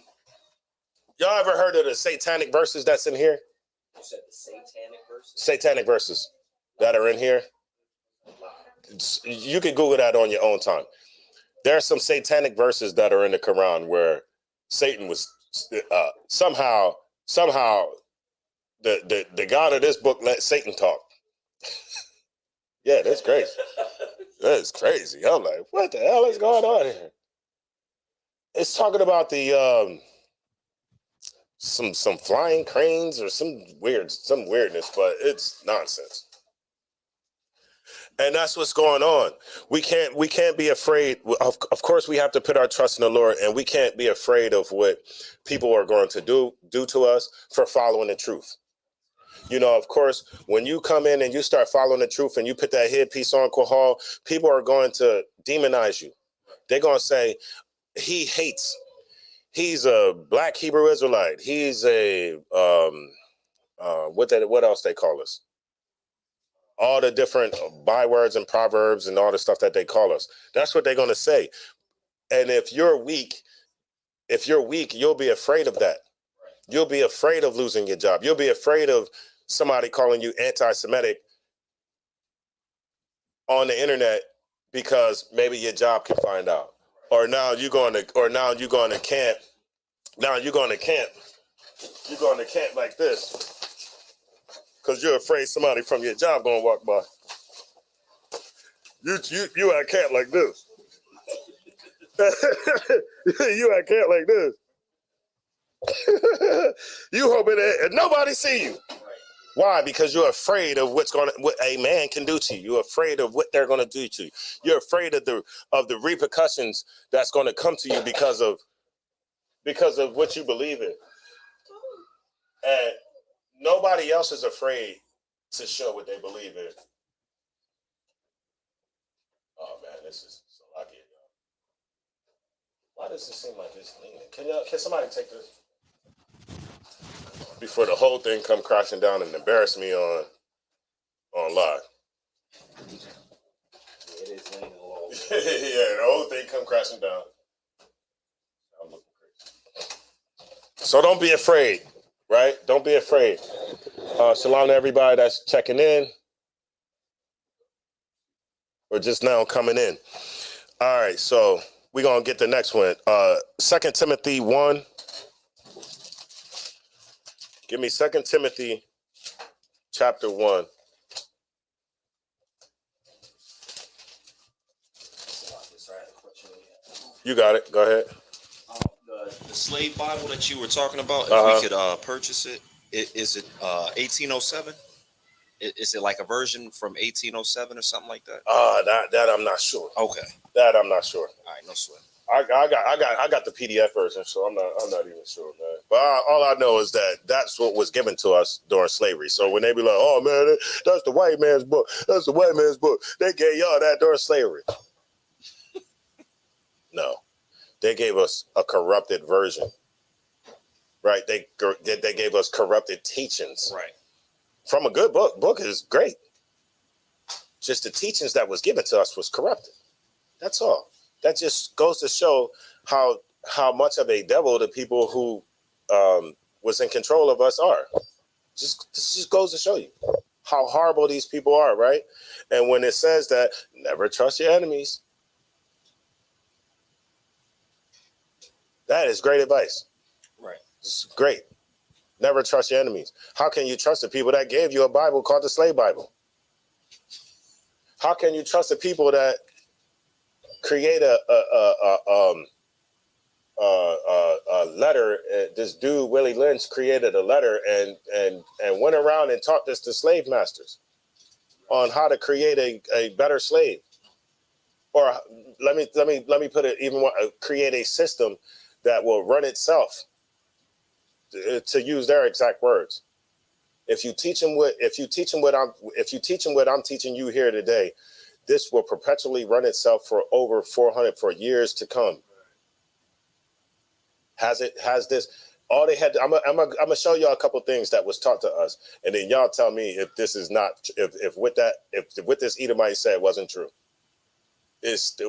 satanic verses that's in here? You said the satanic verses? Satanic verses that are in here. You can Google that on your own time. There are some satanic verses that are in the Quran where Satan was somehow the God of this book let Satan talk. Yeah, that's crazy. That's crazy. I'm like, what the hell is going on here? It's talking about the some flying cranes or some weirdness, but it's nonsense. And that's what's going on. We can't be afraid. Of course, we have to put our trust in the Lord, and we can't be afraid of what people are going to do to us for following the truth. Of course, when you come in and you start following the truth and you put that headpiece on, Kohal, people are going to demonize you. They're going to say, he's a black Hebrew Israelite. He's a, what else they call us? All the different bywords and proverbs and all the stuff that they call us. That's what they're going to say. And if you're weak, you'll be afraid of that. You'll be afraid of losing your job. You'll be afraid of somebody calling you anti-Semitic on the internet because maybe your job can find out. Or now you're going to camp. Now you're going to camp. You're going to camp like this because you're afraid somebody from your job going to walk by. You at camp like this. You at camp like this. You hoping that nobody see you. Why? Because you're afraid of what a man can do to you. You're afraid of what they're gonna do to you. You're afraid of the repercussions that's gonna come to you because of what you believe in. And nobody else is afraid to show what they believe in. Oh man, this is so lucky. Why does this seem like it's leaning? Can somebody take this before the whole thing come crashing down and embarrass me on live? It is leaning a little bit. Yeah, the whole thing come crashing down. I'm looking crazy. So don't be afraid, right? Don't be afraid. Shalom to everybody that's checking in or just now coming in. All right, so we're going to get the next one. 2 Timothy 1. Give me 2 Timothy chapter 1. You got it. Go ahead. The slave Bible that you were talking about, if we could purchase it, is it 1807? Is it like a version from 1807 or something like that? That I'm not sure. Okay. That I'm not sure. All right, no sweat. I got the PDF version, so I'm not even sure, man. But all I know is that that's what was given to us during slavery. So when they be like, "Oh man, that's the white man's book. That's the white man's book," they gave y'all that during slavery. No, they gave us a corrupted version. Right? They gave us corrupted teachings. Right. From a good book. Book is great. Just the teachings that was given to us was corrupted. That's all. That just goes to show how much of a devil the people who was in control of us are. This just goes to show you how horrible these people are, right? And when it says that, never trust your enemies, that is great advice. Right. It's great. Never trust your enemies. How can you trust the people that gave you a Bible called the Slave Bible? How can you trust the people that create a letter? This dude Willie Lynch created a letter and went around and taught this to slave masters on how to create a better slave. Or let me put it even more, create a system that will run itself. To use their exact words, if you teach them what I'm teaching you here today, this will perpetually run itself for over 400 for years to come. Has this? All they had. I'm gonna show y'all a couple things that was taught to us, and then y'all tell me if this is not if what this Edomite said wasn't true.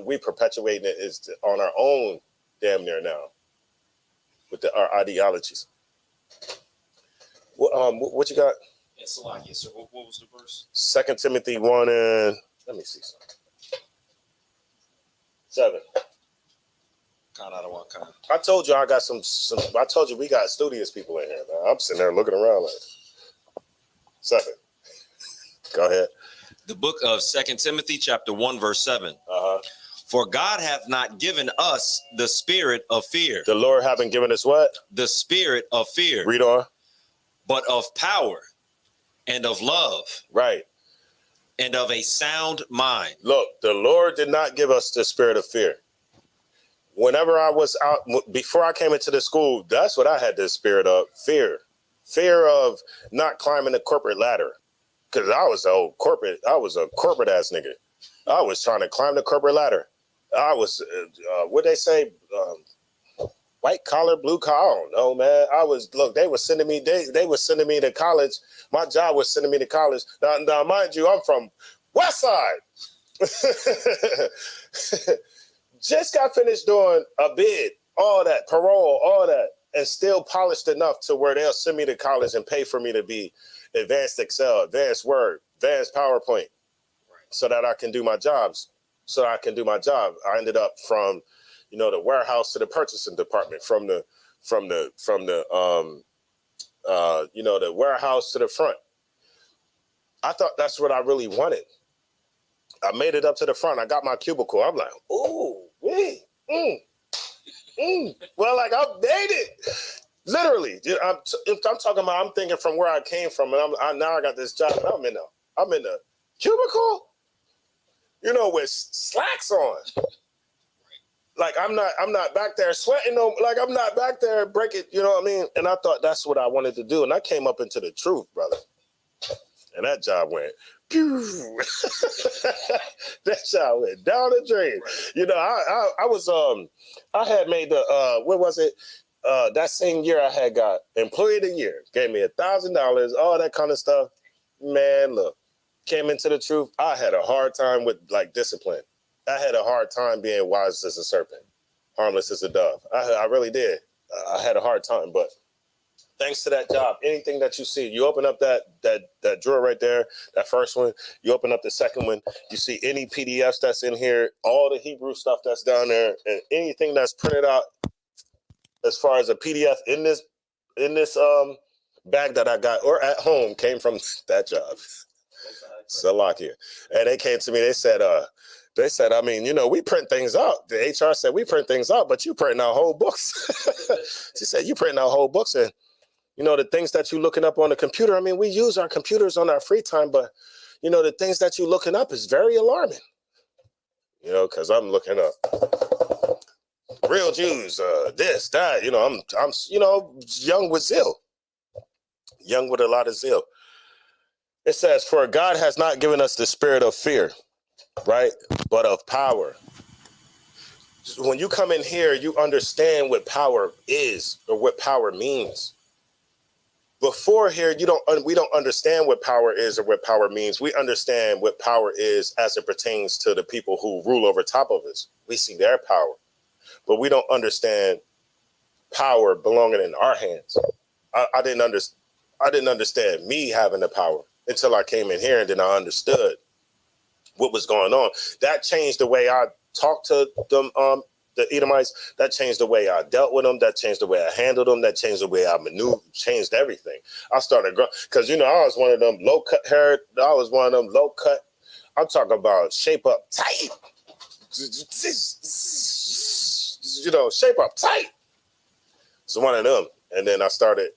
We perpetuating it is on our own damn near now with our ideologies. What you got? Yes, sir. What was the verse? 2 Timothy 1 and let me see something. 7. Kind out of one kind. I told you I got some. I told you we got studious people in here, man. I'm sitting there looking around like 7. Go ahead. The book of 2 Timothy, chapter 1, verse 7. For God hath not given us the spirit of fear. The Lord haven't given us what? The spirit of fear. Read on. But of power and of love. Right. And of a sound mind. Look, the Lord did not give us the spirit of fear. Whenever I was out, before I came into the school, that's what I had the spirit of, fear. Fear of not climbing the corporate ladder. Because I was a corporate ass nigga. I was trying to climb the corporate ladder. I was, what they say, white collar, blue collar. I don't know, man. They were sending me, they were sending me to college. My job was sending me to college. Now mind you, I'm from West Side. Just got finished doing a bid, all that, parole, all that, and still polished enough to where they'll send me to college and pay for me to be advanced Excel, advanced Word, advanced PowerPoint, so that I can do my jobs. I ended up from, the warehouse to the purchasing department, from the warehouse to the front. I thought that's what I really wanted. I made it up to the front. I got my cubicle. I'm like, ooh, wee, well, like I made it. Literally, I'm talking about. I'm thinking from where I came from, and now I got this job, and I'm in the cubicle, with slacks on. Like I'm not back there sweating. Like I'm not back there breaking. You know what I mean? And I thought that's what I wanted to do, and I came up into the truth, brother. And that job went. Pew. That job went down the drain. I was I had made the what was it? That same year I had got Employee of the Year. Gave me $1,000, all that kind of stuff. Man, look, came into the truth. I had a hard time with discipline. I had a hard time being wise as a serpent, harmless as a dove. I really did. I had a hard time, but thanks to that job, anything that you see, you open up that drawer right there, that first one, you open up the second one, you see any PDFs that's in here, all the Hebrew stuff that's down there, and anything that's printed out as far as a PDF in this bag that I got or at home came from that job. Salakia. And they came to me, they said, I mean, we print things out. The HR said, we print things out, but you print out whole books. She said, you print out whole books. And, the things that you're looking up on the computer, I mean, we use our computers on our free time, but, the things that you're looking up is very alarming. Because I'm looking up real Jews, this, that, I'm young with zeal. Young with a lot of zeal. It says, for God has not given us the spirit of fear, right? But of power. So when you come in here, you understand what power is or what power means. Before here, we don't understand what power is or what power means. We understand what power is as it pertains to the people who rule over top of us. We see their power, but we don't understand power belonging in our hands. I didn't understand me having the power until I came in here, and then I understood what was going on. That changed the way I talked to them, the Edomites. That changed the way I dealt with them. That changed the way I handled them. That changed the way I maneuvered, changed everything. I started growing, because, I was one of them low cut hair. I was one of them low cut. I'm talking about shape up tight. Shape up tight. It's one of them. And then I started,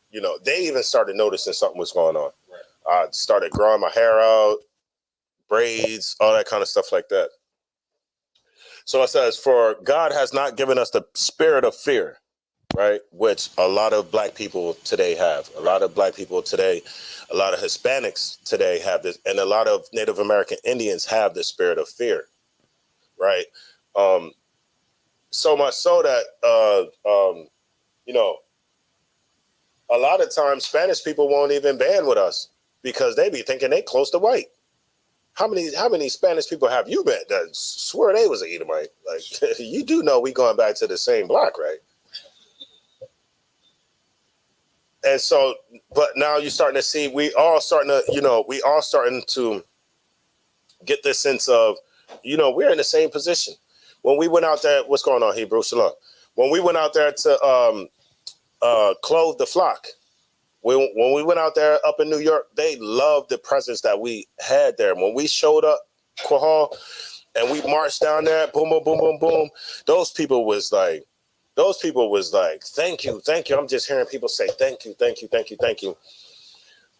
they even started noticing something was going on. Right. I started growing my hair out, braids, all that kind of stuff like that. So it says, for God has not given us the spirit of fear, right? Which a lot of black people today have. A lot of black people today, a lot of Hispanics today have this, and a lot of Native American Indians have the spirit of fear, right? So much so that, a lot of times Spanish people won't even band with us because they be thinking they close to white. How many Spanish people have you met that swear they was an Edomite? Like, you do know we going back to the same block, right? And so, but now you're starting to see, we all starting to get this sense of, we're in the same position. When we went out there, what's going on, Hebrew? Shalom. When we went out there to clothe the flock, when we went out there up in New York, they loved the presence that we had there. When we showed up, Quahal, and we marched down there, boom, boom, boom, boom, boom, those people was like, thank you, thank you. I'm just hearing people say, thank you, thank you, thank you, thank you.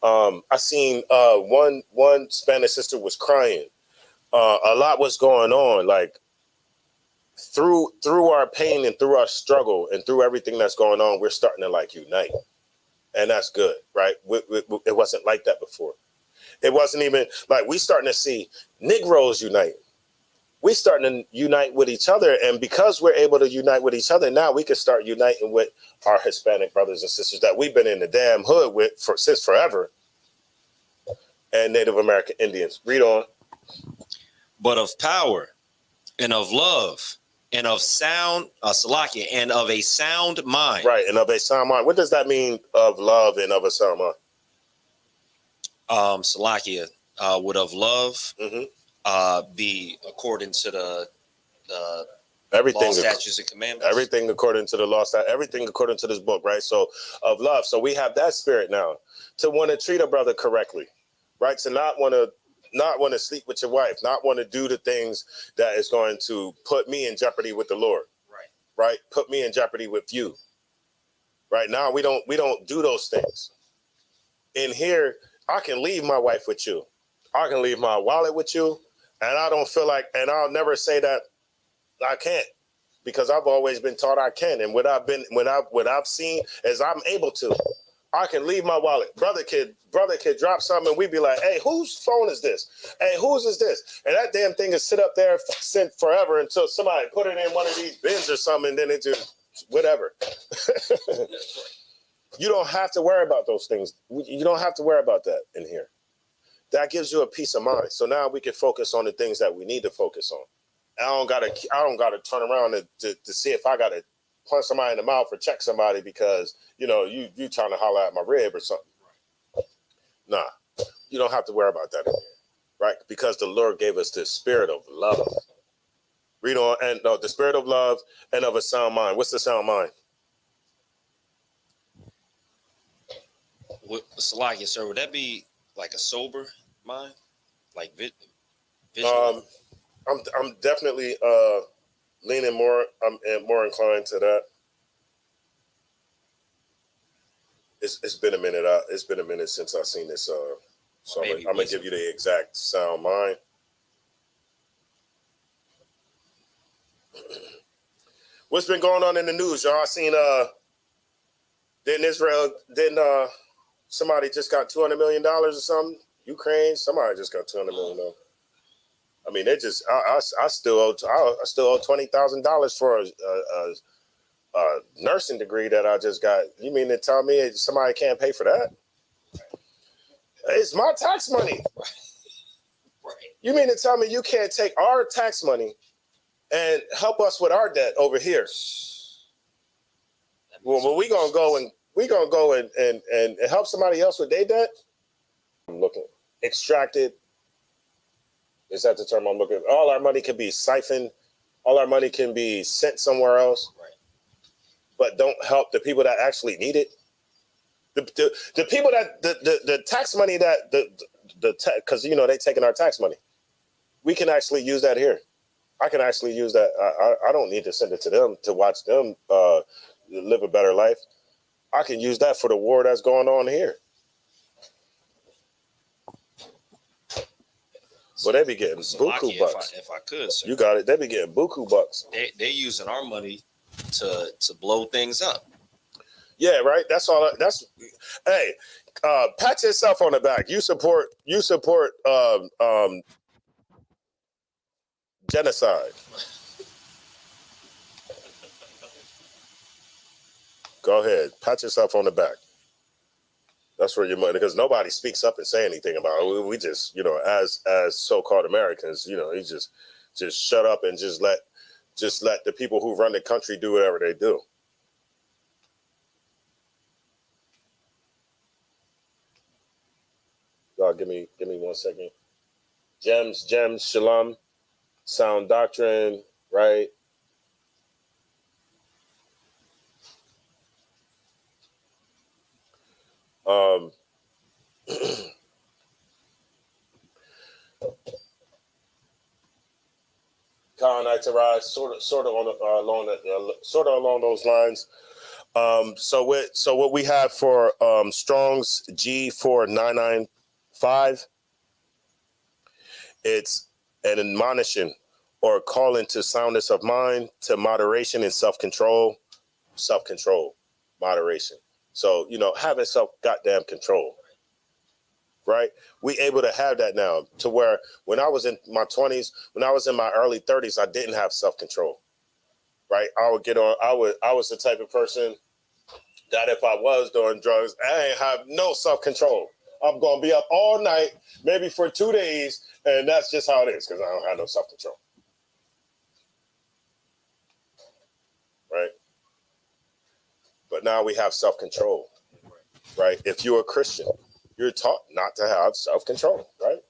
I seen one Spanish sister was crying. A lot was going on, like through our pain and through our struggle and through everything that's going on, we're starting to unite. And that's good, right? It wasn't like that before. It wasn't even like we starting to see Negroes unite. We starting to unite with each other. And because we're able to unite with each other, now we can start uniting with our Hispanic brothers and sisters that we've been in the damn hood with since forever. And Native American Indians. Read on. But of power and of love and of sound, Salakia, and of a sound mind. Right, and of a sound mind. What does that mean, of love and of a sound mind? Salakia, would of love be according to the everything, law, statutes, and commandments? Everything according to the law, everything according to this book, right? So of love. So we have that spirit now to want to treat a brother correctly, right? To not want to sleep with your wife, not want to do the things that is going to put me in jeopardy with the Lord. Right? Put me in jeopardy with you. Right now, we don't do those things. In here, I can leave my wife with you. I can leave my wallet with you, and I don't feel like, and I'll never say that I can't, because I've always been taught I can. And what I've seen is I'm able to. I can leave my wallet. Brother kid drop something, and we'd be like, hey, whose phone is this? Hey, whose is this? And that damn thing is sit up there sit forever until somebody put it in one of these bins or something, and then it just whatever. You don't have to worry about those things. You don't have to worry about that in here. That gives you a peace of mind. So now we can focus on the things that we need to focus on. I don't gotta turn around to see if I gotta punch somebody in the mouth or check somebody because you trying to holler at my rib or something. Nah, you don't have to worry about that in here, right? Because the Lord gave us the spirit of love. Read on, and no, the spirit of love and of a sound mind. What's the sound mind? Salakia, sir, would that be like a sober mind, like vision? I'm definitely leaning more. I'm more inclined to that. It's been a minute. It's been a minute since I've seen this. So I'm gonna give you the exact sound mind. What's been going on in the news, y'all? I seen didn't somebody just got $200 million or something? Ukraine, somebody just got $200 million. I mean, they just I still owe $20,000 for a nursing degree that I just got. You mean to tell me somebody can't pay for that? It's my tax money. Right. You mean to tell me you can't take our tax money and help us with our debt over here? Well, we gonna go and help somebody else with their debt. I'm looking extracted. Is that the term I'm looking at? All our money can be siphoned. All our money can be sent somewhere else. Right. But don't help the people that actually need it. The people that the tax money that because they taking our tax money. We can actually use that here. I can actually use that. I don't need to send it to them to watch them live a better life. I can use that for the war that's going on here. Well, they be getting buku bucks. If I could, sir. You got it. They be getting buku bucks. They using our money to blow things up. Yeah, right. That's all. Hey, pat yourself on the back. You support genocide. Go ahead, pat yourself on the back. That's where your money, because nobody speaks up and say anything about it. We just, as so-called Americans, you just shut up and just let the people who run the country do whatever they do. Y'all, give me 1 second. Gems, shalom, sound doctrine, right? Sort of along those lines. So what we have for Strong's G4995, it's an admonition or calling to soundness of mind, to moderation and self-control, moderation. So, having goddamn control, right? We able to have that now, to where when I was in my 20s, when I was in my early 30s, I didn't have self-control, right? I was the type of person that if I was doing drugs, I ain't have no self-control. I'm going to be up all night, maybe for 2 days, and that's just how it is, because I don't have no self-control, right? But now we have self-control, right? If you're a Christian, you're taught not to have self-control, right?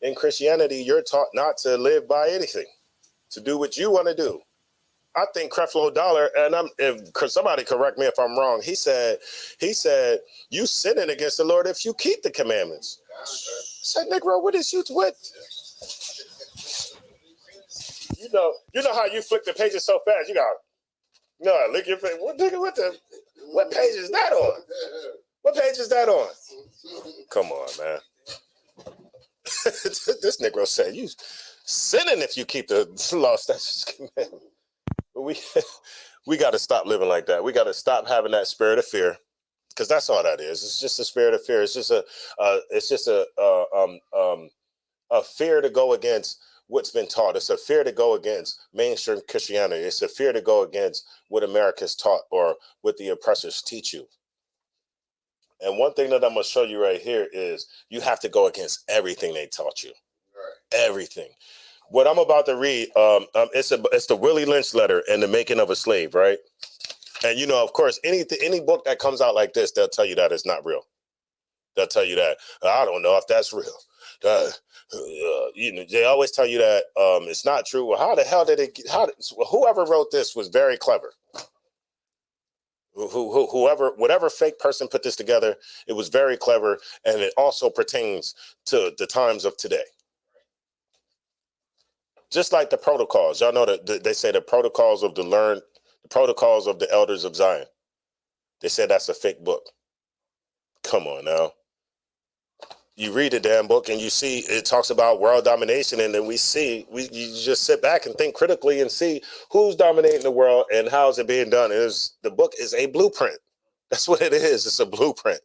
In Christianity, you're taught not to live by anything, to do what you want to do. I think Creflo Dollar, and somebody correct me if I'm wrong, he said, you sinning against the Lord if you keep the commandments. I said, Negro, what is you with? You know how you flick the pages so fast, you got, no, lick your face. What nigga, what the? What page is that on? What page is that on? Come on, man. This Negro said, you sinning if you keep the law, statutes, commandments. We got to stop living like that. We got to stop having that spirit of fear, because that's all that is. It's just a spirit of fear. It's just a fear to go against what's been taught. It's a fear to go against mainstream Christianity. It's a fear to go against what America's taught or what the oppressors teach you. And one thing that I'm going to show you right here is you have to go against everything they taught you. Right. Everything. What I'm about to read, it's the Willie Lynch letter and the making of a slave, right? And, you know, of course, any book that comes out like this, they'll tell you that it's not real. They'll tell you that, I don't know if that's real. You know, they always tell you that it's not true. Well, how the hell did it? Whoever wrote this was very clever. Whatever fake person put this together, it was very clever, and it also pertains to the times of today. Just like the protocols, y'all know that they say the protocols of the protocols of the elders of Zion. They said that's a fake book. Come on now. You read the damn book and you see it talks about world domination, and then you just sit back and think critically and see who's dominating the world and how is it being done. The book is a blueprint. That's what it is. It's a blueprint.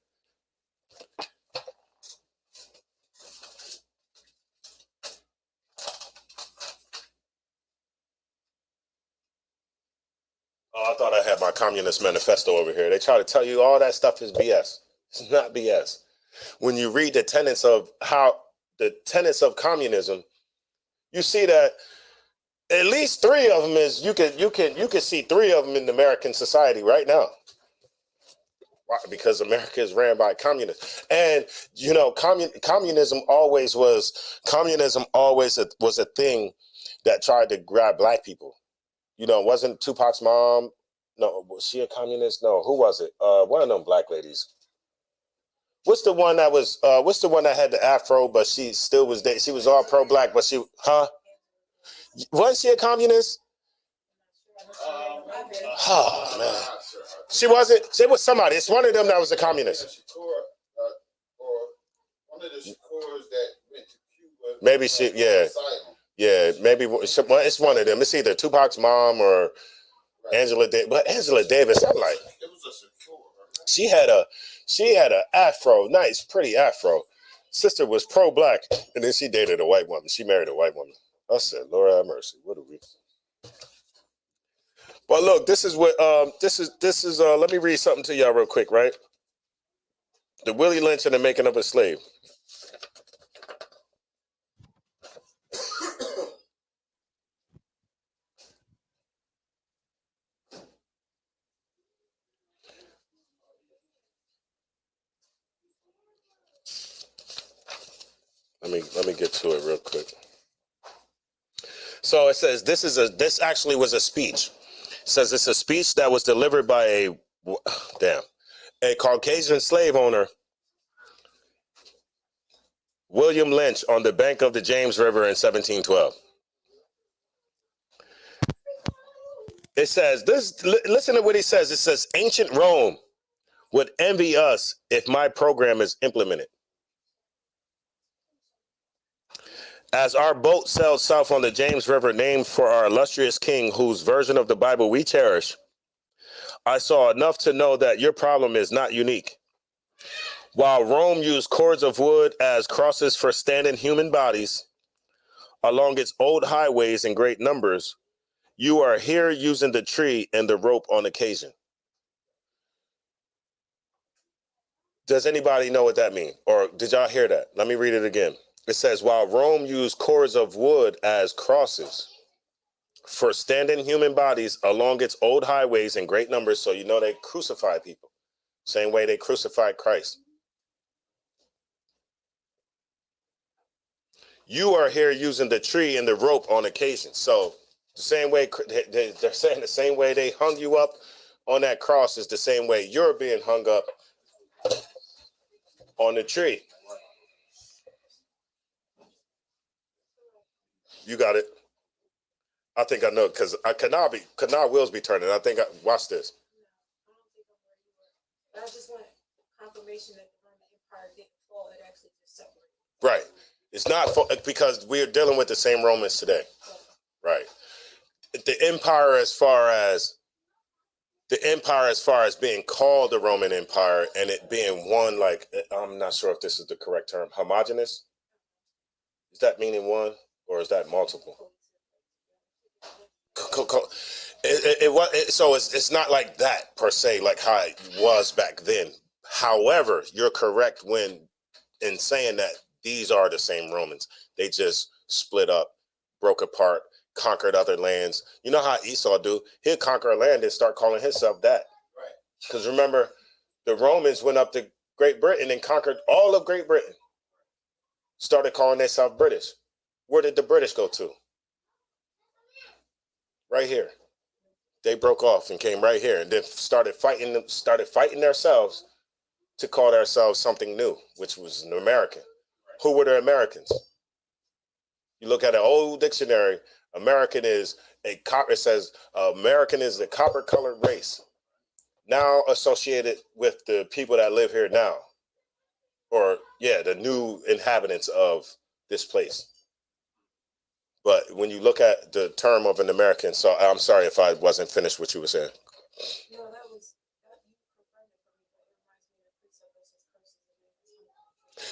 Oh, I thought I had my Communist Manifesto over here. They try to tell you all that stuff is BS. It's not BS. When you read the tenets of communism, you see that at least three of them is you can see three of them in American society right now. Why? Because America is ran by communists, and you know communism always was a thing that tried to grab black people. You know, wasn't Tupac's mom? No, was she a communist? No, who was it? One of them black ladies. What's the one that had the afro, but she still was there? She was all pro-black, but wasn't she a communist? Oh man, she wasn't. It was somebody. It's one of them that was a communist. One of the Shakurs that went to Cuba. Maybe she, yeah, maybe. Well, it's one of them. It's either Tupac's mom or Angela Davis. But Angela Davis, I'm like, it was a Shakur. She had an afro, nice, pretty afro. Sister was pro-black, and then she dated a white woman. She married a white woman. I said, Lord have mercy. What are we? But look, this is what this is. Let me read something to y'all real quick, right? The Willie Lynch and the Making of a Slave. Let me get to it real quick. So it says this actually was a speech. It says it's a speech that was delivered by a Caucasian slave owner, William Lynch, on the bank of the James River in 1712. It says this. Listen to what he says. It says, ancient Rome would envy us if my program is implemented. As our boat sailed south on the James River, named for our illustrious king, whose version of the Bible we cherish, I saw enough to know that your problem is not unique. While Rome used cords of wood as crosses for standing human bodies along its old highways in great numbers, you are here using the tree and the rope on occasion. Does anybody know what that means? Or did y'all hear that? Let me read it again. It says, while Rome used cords of wood as crosses for standing human bodies along its old highways in great numbers, so you know they crucified people. Same way they crucified Christ. You are here using the tree and the rope on occasion. So the same way they're saying the same way they hung you up on that cross is the same way you're being hung up on the tree. You got it. I think I know because canal wheels be turning. I think watch this. confirmation that the Roman Empire didn't fall. It actually just separated. Right. It's not because we're dealing with the same Romans today. Right. The empire, as far as being called the Roman Empire and it being one, like, I'm not sure if this is the correct term, homogeneous. Is that meaning one or is that multiple? So it's not like that per se, like how it was back then. However, you're correct in saying that these are the same Romans. They just split up, broke apart, conquered other lands. You know how Esau do? He'll conquer a land and start calling himself that. Right. Because remember, the Romans went up to Great Britain and conquered all of Great Britain. Started calling themselves British. Where did the British go to? Right here. They broke off and came right here and then started fighting themselves to call themselves something new, which was an American. Who were the Americans? You look at an old dictionary, American is it says American is the copper-colored race, now associated with the people that live here now, or the new inhabitants of this place. But when you look at the term of an American, so I'm sorry if I wasn't finished what you were saying. No, that was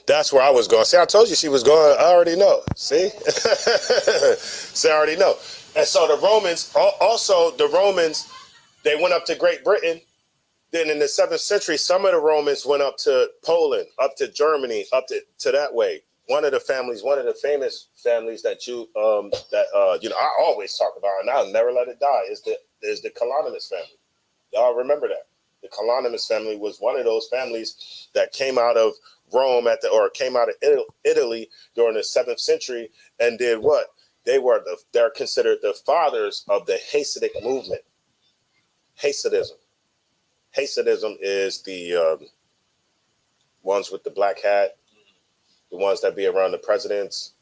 That's where I was going. See, I told you she was going. I already know. See? See, I already know. And so the Romans, they went up to Great Britain. Then in the 7th century, some of the Romans went up to Poland, up to Germany, up to that way. One of the famous families that I always talk about, and I'll never let it die, is the Colonimus family. Y'all remember that? The Colonimus family was one of those families that came out of Rome came out of Italy during the 7th century and did what? They're considered the fathers of the Hasidic movement. Hasidism. Hasidism is the ones with the black hat, the ones that be around the presidents.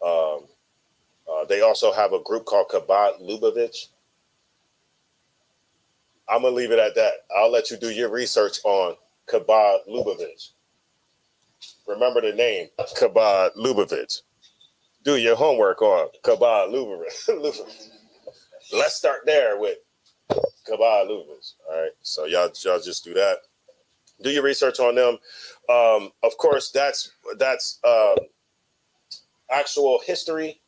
They also have a group called Chabad Lubavitch. I'm going to leave it at that. I'll let you do your research on Chabad Lubavitch. Remember the name, Chabad Lubavitch. Do your homework on Chabad Lubavitch. Let's start there with Chabad Lubavitch. All right, so y'all just do that. Do your research on them. Of course, that's actual history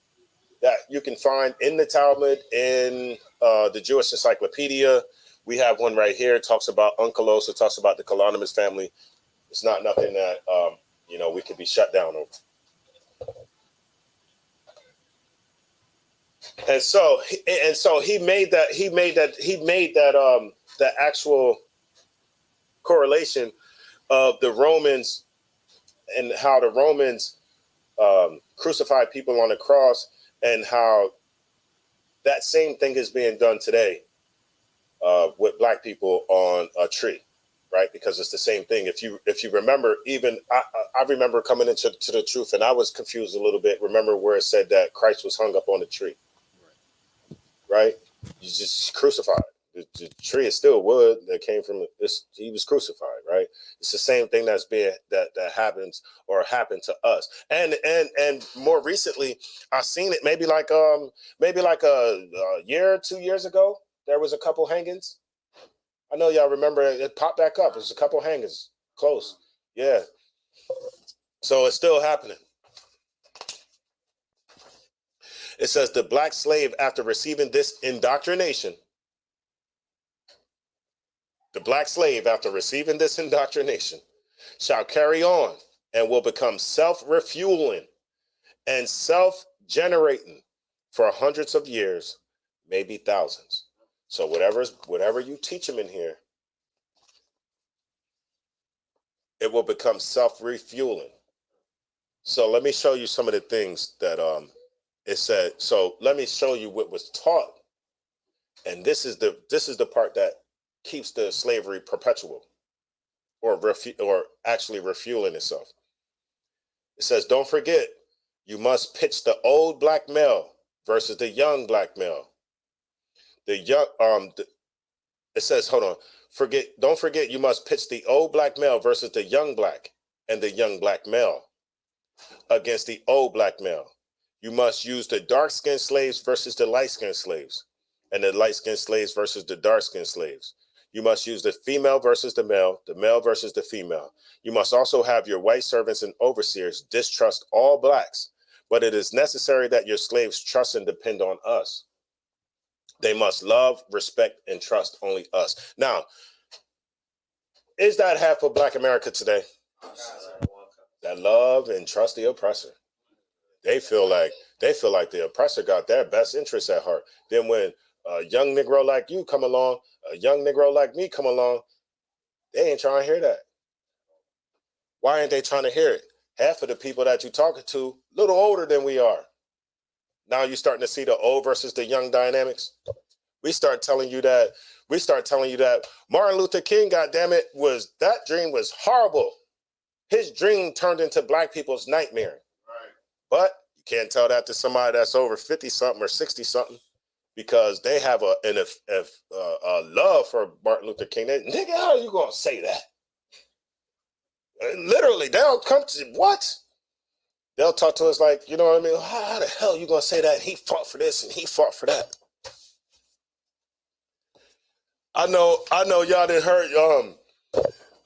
that you can find in the Talmud, in the Jewish Encyclopedia. We have one right here. It talks about Onkelos. It talks about the Colonimus family. It's not nothing that we could be shut down over. And so he made that actual correlation of the Romans and how the Romans crucified people on the cross, and how that same thing is being done today with black people on a tree, right? Because it's the same thing. If you remember, even I remember coming into the truth, and I was confused a little bit. Remember where it said that Christ was hung up on the tree, right? You just crucified. The tree is still wood that came from this. He was crucified, right? It's the same thing that happens or happened to us. And more recently, I've seen it maybe like a year or 2 years ago. There was a couple hangings. I know y'all remember it popped back up. There's a couple hangings close. Yeah. So it's still happening. It says the black slave, after receiving this indoctrination, shall carry on and will become self-refueling and self-generating for hundreds of years, maybe thousands. So whatever you teach them in here, it will become self-refueling. So let me show you some of the things that it said. So let me show you what was taught, and this is the part that keeps the slavery perpetual, or actually refueling itself. It says, don't forget, you must pitch the old black male versus the young black male. It says, hold on, Don't forget, you must pitch the old black male versus the young black and the young black male against the old black male. You must use the dark-skinned slaves versus the light-skinned slaves, and the light-skinned slaves versus the dark-skinned slaves. You must use the female versus the male versus the female. You must also have your white servants and overseers distrust all blacks, but it is necessary that your slaves trust and depend on us. They must love, respect, and trust only us. Now, is that half of Black America today? That love and trust the oppressor. They feel like the oppressor got their best interests at heart. Then when a young Negro like you come along, a young Negro like me come along, they ain't trying to hear that. Why ain't they trying to hear it? Half of the people that you're talking to, a little older than we are. Now you're starting to see the old versus the young dynamics. We start telling you that Martin Luther King, goddammit, that dream was horrible. His dream turned into black people's nightmare. Right. But you can't tell that to somebody that's over 50-something or 60-something because they have a love for Martin Luther King. Nigga, how are you going to say that? Literally, they'll come to, what? They'll talk to us like, you know what I mean? How the hell are you going to say that? He fought for this and he fought for that. I know y'all didn't heard,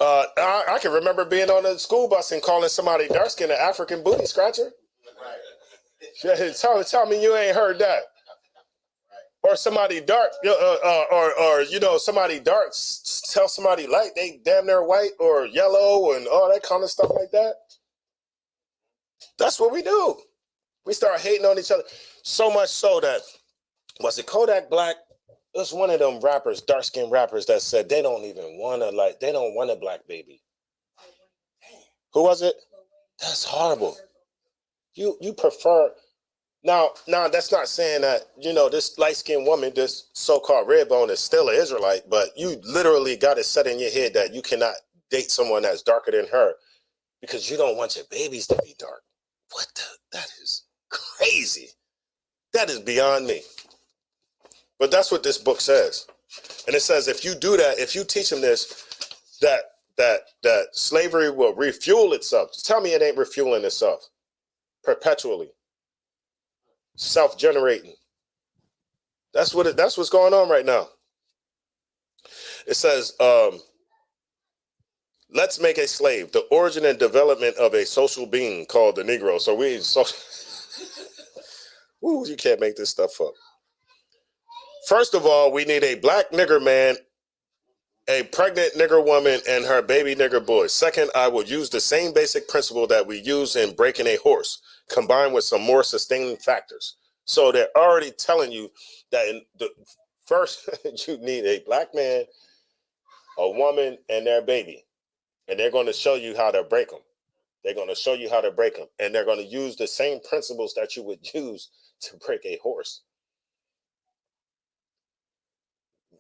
I can remember being on the school bus and calling somebody dark-skinned an African booty scratcher. Right. Tell me you ain't heard that. Right. Or somebody dark, somebody dark tell somebody light they damn near white or yellow and all that kind of stuff like that. That's what we do. We start hating on each other so much so that, was it Kodak Black? It was one of them rappers, dark-skinned rappers that said they don't want a black baby. Who was it? That's horrible. You prefer, now that's not saying that, this light-skinned woman, this so-called red bone is still an Israelite, but you literally got it set in your head that you cannot date someone that's darker than her because you don't want your babies to be dark. That is crazy. That is beyond me. But that's what this book says. And it says if you do that, if you teach them this, that slavery will refuel itself. Tell me it ain't refueling itself. Perpetually. Self-generating. That's what's going on right now. It says, let's make a slave, the origin and development of a social being called the Negro. So ooh, you can't make this stuff up. First of all, we need a black nigger man, a pregnant nigger woman, and her baby nigger boy. Second, I will use the same basic principle that we use in breaking a horse, combined with some more sustaining factors. So they're already telling you that in the first, you need a black man, a woman, and their baby. And they're going to show you how to break them. They're going to show you how to break them. And they're going to use the same principles that you would use to break a horse.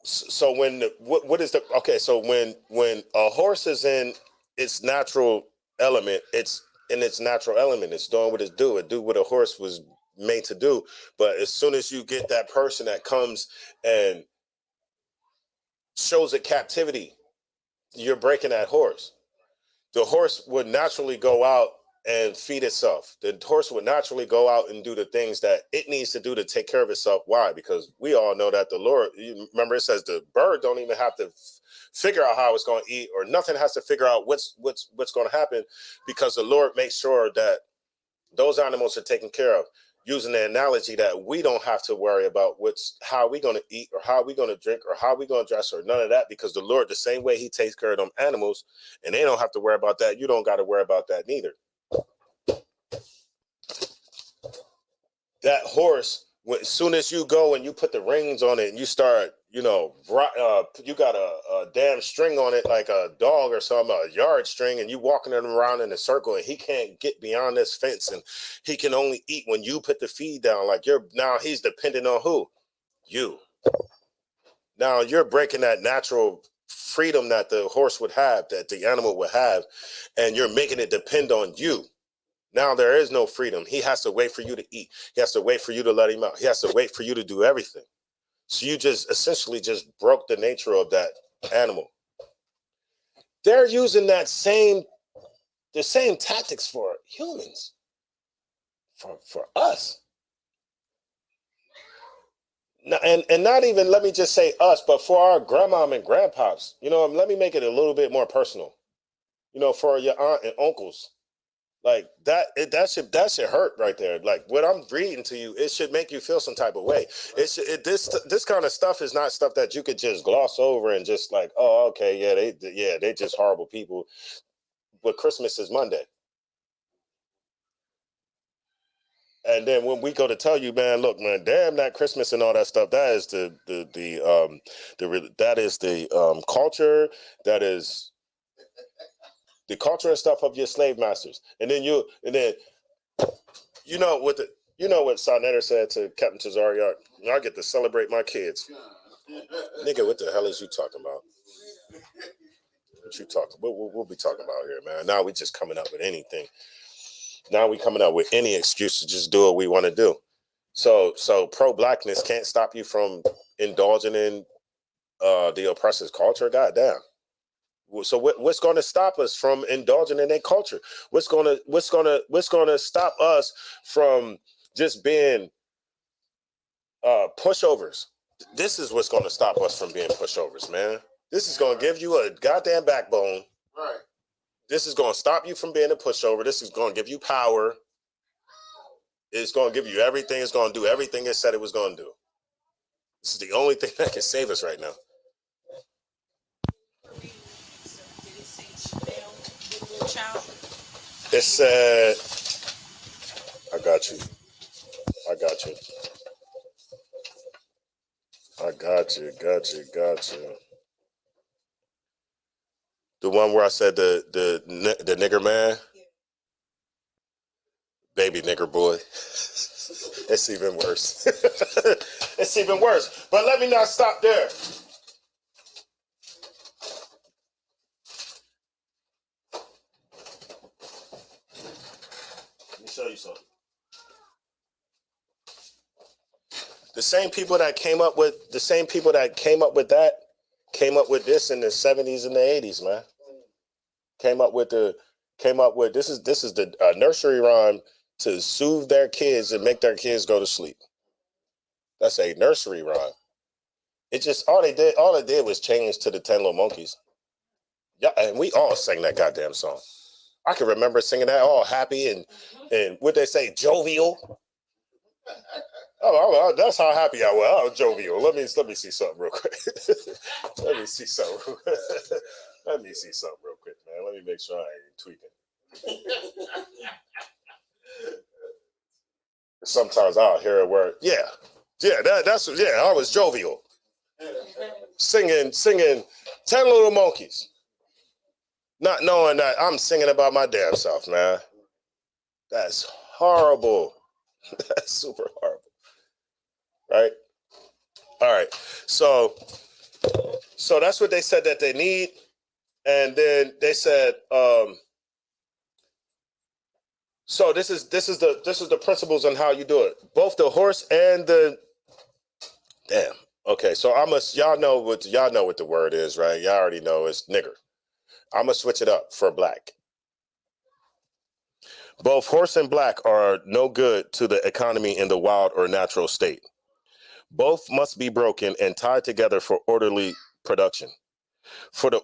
So when so when a horse is in its natural element, it's doing what it do what a horse was made to do. But as soon as you get that person that comes and shows it captivity, you're breaking that horse. The horse would naturally go out and feed itself. The horse would naturally go out and do the things that it needs to do to take care of itself. Why? Because we all know that the Lord, you remember it says the bird don't even have to figure out how it's going to eat, or nothing has to figure out what's going to happen, because the Lord makes sure that those animals are taken care of. Using the analogy that we don't have to worry about how we going to eat or how we going to drink or how we going to dress or none of that, because the Lord, the same way he takes care of them animals, and they don't have to worry about that, you don't got to worry about that neither. That horse, as soon as you go and you put the reins on it and you start, you got a damn string on it like a dog or something, a yard string, and you walking him around in a circle and he can't get beyond this fence and he can only eat when you put the feed down. Like now he's dependent on who? You. Now you're breaking that natural freedom that the horse would have, that the animal would have, and you're making it depend on you. Now there is no freedom. He has to wait for you to eat. He has to wait for you to let him out. He has to wait for you to do everything. So you just essentially just broke the nature of that animal. They're using the same tactics for humans, for us. And not even, let me just say us, but for our grandmom and grandpops. Let me make it a little bit more personal. For your aunt and uncles. Like that should hurt right there. Like what I'm reading to you, it should make you feel some type of way. This kind of stuff is not stuff that you could just gloss over and just like, oh, okay, they just horrible people. But Christmas is Monday. And then when we go to tell you, man, look, man, damn that Christmas and all that stuff, that is the culture, that is the culture and stuff of your slave masters. And then what Sonetter said to Captain Tazariak, I get to celebrate my kids. Nigga, what the hell is you talking about? What you talking? What we talking about here, man? Now we just coming up with anything. Now we coming up with any excuse to just do what we want to do. So pro-blackness can't stop you from indulging in the oppressor's culture. Goddamn. So what's going to stop us from indulging in their culture? What's going to stop us from just being pushovers? This is what's going to stop us from being pushovers, man. This is going to give you a goddamn backbone. Right. This is going to stop you from being a pushover. This is going to give you power. It's going to give you everything. It's going to do everything it said it was going to do. This is the only thing that can save us right now. It said, I got you. The one where I said the nigger man, baby nigger boy. It's even worse. It's even worse. But let me not stop there. Let me show you something. The same people that came up with that came up with this in the 70s and the 80s, man. Came up with this is the nursery rhyme to soothe their kids and make their kids go to sleep. That's a nursery rhyme. It just all it did was change to the 10 Little Monkeys. Yeah, and we all sang that goddamn song. I can remember singing that all happy and what they say, jovial. Oh, that's how happy I was. I was jovial. Let me see something real quick. Let me see something real quick, man. Let me make sure I ain't tweaking. Sometimes I'll hear a word. I was jovial. Singing 10 Little Monkeys. Not knowing that I'm singing about my damn self, man. That's horrible. That's super horrible. Right? All right. So that's what they said that they need. And then they said, so this is the principles on how you do it. Both the horse and the damn. Okay, so y'all know what the word is, right? Y'all already know it's nigger. I'm gonna switch it up for black. Both horse and black are no good to the economy in the wild or natural state. Both must be broken and tied together for orderly production. For the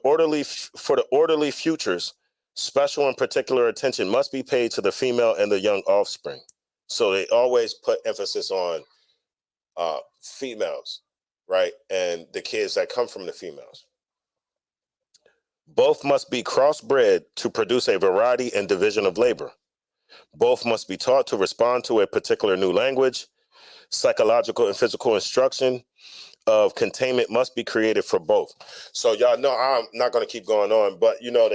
orderly futures, special and particular attention must be paid to the female and the young offspring. So they always put emphasis on females, right? And the kids that come from the females. Both must be crossbred to produce a variety and division of labor. Both must be taught to respond to a particular new language. Psychological and physical instruction of containment must be created for both. So y'all know I'm not going to keep going on, but you know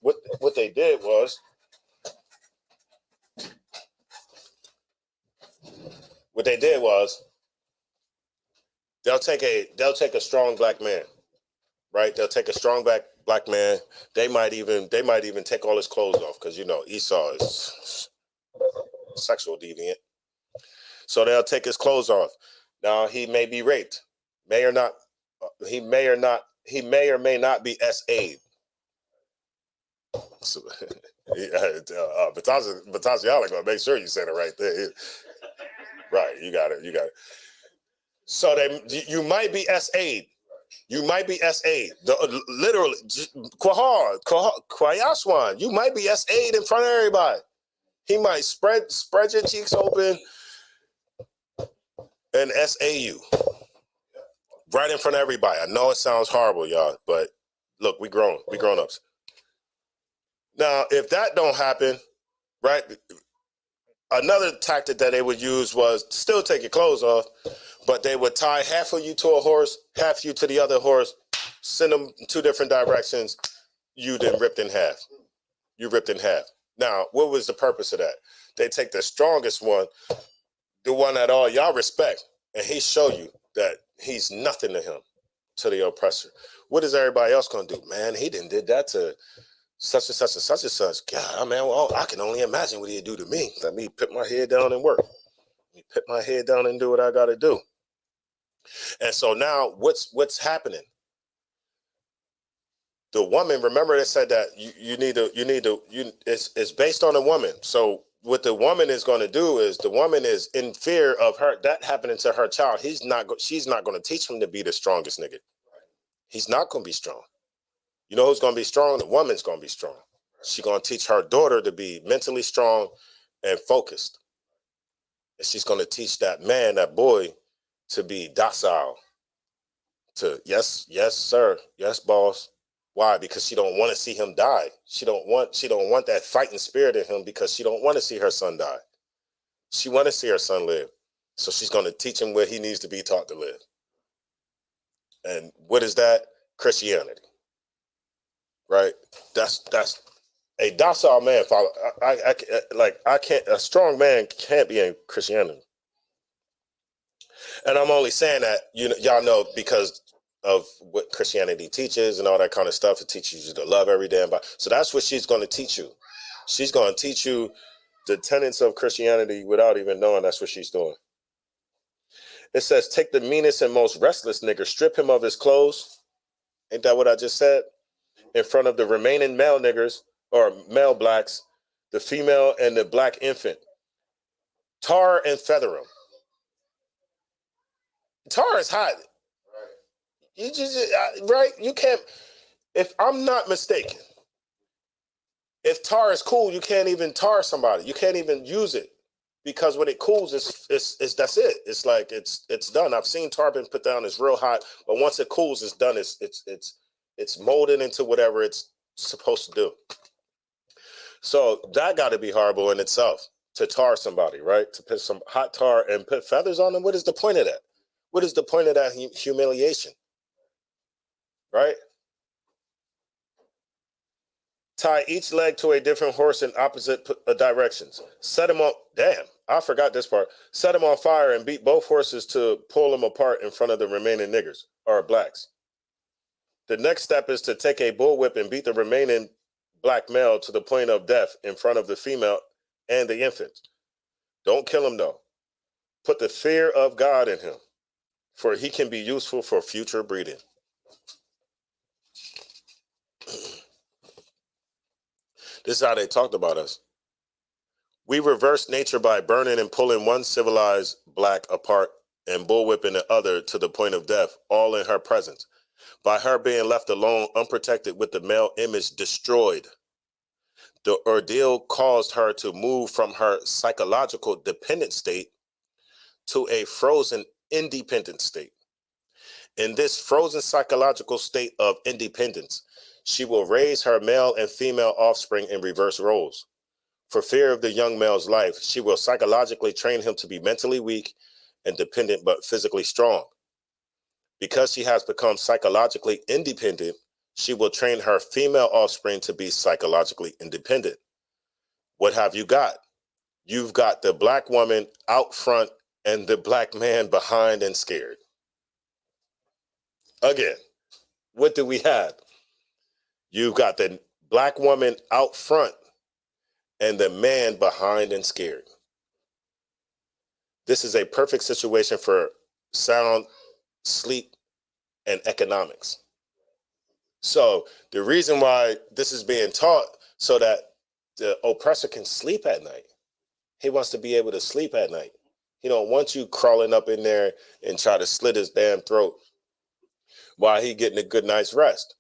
what they did was they'll take a strong black man, right? They'll take a strong black man. They might even take all his clothes off because you know Esau is sexual deviant. So they'll take his clothes off. Now he may be raped, he may or may not be SA'd, So, Batasiala gonna make sure you said it right there. Right, you got it. So you might be SA'd. You might be SA'd. Literally, Kwayaswan, you might be SA'd in front of everybody. He might spread your cheeks open and SA you right in front of everybody. I know it sounds horrible, y'all, but look, we grown-ups. Now, if that don't happen, right, another tactic that they would use was still take your clothes off, but they would tie half of you to a horse, half of you to the other horse, send them in 2 different directions. You then ripped in half. You ripped in half. Now, what was the purpose of that? They take the strongest one, the one that all y'all respect, and he show you that he's nothing to him, to the oppressor. What is everybody else going to do? Man, he didn't did that to such and such and such and such. God, man, well, I can only imagine what he'd do to me. Let me put my head down and work. Let me put my head down and do what I got to do. And so now what's happening? The woman, remember they said that it's based on a woman. So what the woman is going to do is the woman is in fear of that happening to her child. She's not going to teach him to be the strongest nigga. He's not going to be strong. You know who's going to be strong? The woman's going to be strong. She's going to teach her daughter to be mentally strong and focused. And she's going to teach that man, that boy, to be docile. To yes, sir. Yes, boss. Why? Because she don't want to see him die. She don't want that fighting spirit in him because she don't want to see her son die. She want to see her son live. So she's going to teach him where he needs to be taught to live. And what is that? Christianity. Right? That's a docile man. A strong man can't be in Christianity. And I'm only saying that, y'all know, because of what Christianity teaches and all that kind of stuff. It teaches you to love every damn body. So that's what she's going to teach you. She's going to teach you the tenets of Christianity without even knowing that's what she's doing. It says, take the meanest and most restless nigger, strip him of his clothes. Ain't that what I just said? In front of the remaining male niggers or male blacks, the female and the black infant. Tar and feather him. Tar is hot. You just, right? You can't, if I'm not mistaken, if tar is cool, you can't even tar somebody. You can't even use it because when it cools, it's that's it. It's like, it's done. I've seen tar been put down, it's real hot, but once it cools, it's done. It's molded into whatever it's supposed to do. So that got to be horrible in itself, to tar somebody, right? To put some hot tar and put feathers on them. What is the point of that? What is the point of that humiliation? Right? Tie each leg to a different horse in opposite directions. Set them on, damn, I forgot this part. Set them on fire and beat both horses to pull them apart in front of the remaining niggers, or blacks. The next step is to take a bullwhip and beat the remaining black male to the point of death in front of the female and the infant. Don't kill him though. Put the fear of God in him, for he can be useful for future breeding. This is how they talked about us. We reverse nature by burning and pulling one civilized black apart and bullwhipping the other to the point of death, all in her presence. By her being left alone, unprotected, with the male image destroyed. The ordeal caused her to move from her psychological dependent state to a frozen independent state. In this frozen psychological state of independence, she will raise her male and female offspring in reverse roles. For fear of the young male's life, she will psychologically train him to be mentally weak and dependent but physically strong. Because she has become psychologically independent, she will train her female offspring to be psychologically independent. What have you got? You've got the black woman out front and the black man behind and scared. Again, what do we have? You've got the black woman out front and the man behind and scared. This is a perfect situation for sound sleep and economics. So the reason why this is being taught, so that the oppressor can sleep at night. He wants to be able to sleep at night. He don't want you crawling up in there and try to slit his damn throat while he getting a good night's rest.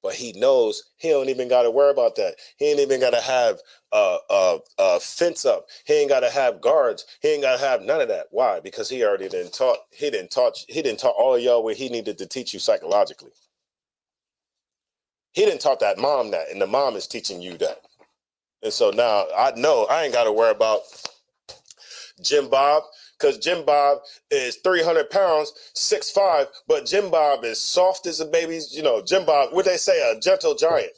But he knows he don't even got to worry about that. He ain't even got to have a fence up. He ain't got to have guards. He ain't got to have none of that. Why? Because he already taught all of y'all what he needed to teach you psychologically. He didn't taught that mom that, and the mom is teaching you that. And so now I know I ain't got to worry about Jim Bob, because Jim Bob is 300 pounds, 6'5", but Jim Bob is soft as a baby's, Jim Bob, what they say, a gentle giant.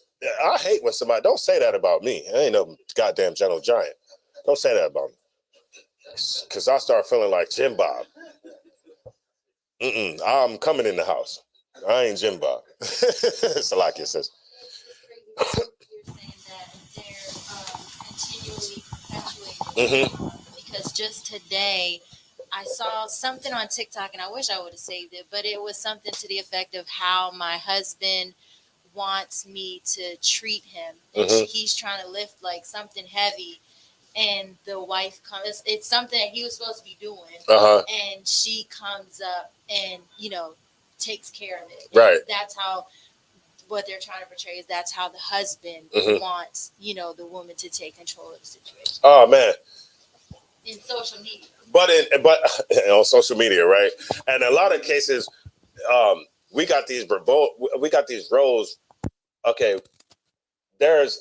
I hate when somebody, don't say that about me. I ain't no goddamn gentle giant. Don't say that about me. Because I start feeling like Jim Bob. I'm coming in the house. I ain't Jim Bob. Salakia says. You're saying that they're continually perpetuating. Because just today, I saw something on TikTok, and I wish I would have saved it, but it was something to the effect of how my husband wants me to treat him. And he's trying to lift like something heavy, and the wife comes. It's something that he was supposed to be doing, and she comes up and takes care of it. Right. That's how. What they're trying to portray is that's how the husband wants, the woman to take control of the situation. Oh man. In social media. But on social media, right? And a lot of cases, we got these roles. Okay, there's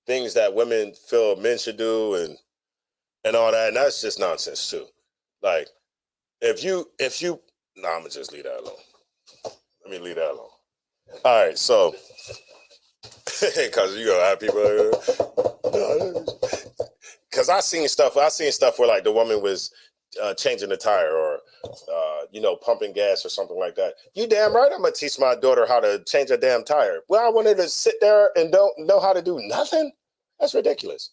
things that women feel men should do and all that, and that's just nonsense too. Like if you I'm gonna just leave that alone. Let me leave that alone. All right, so because you gonna have people. Because I seen stuff where like the woman was changing the tire or pumping gas or something like that. You damn right I'm gonna teach my daughter how to change a damn tire. Well, I want her to sit there and don't know how to do nothing. That's ridiculous.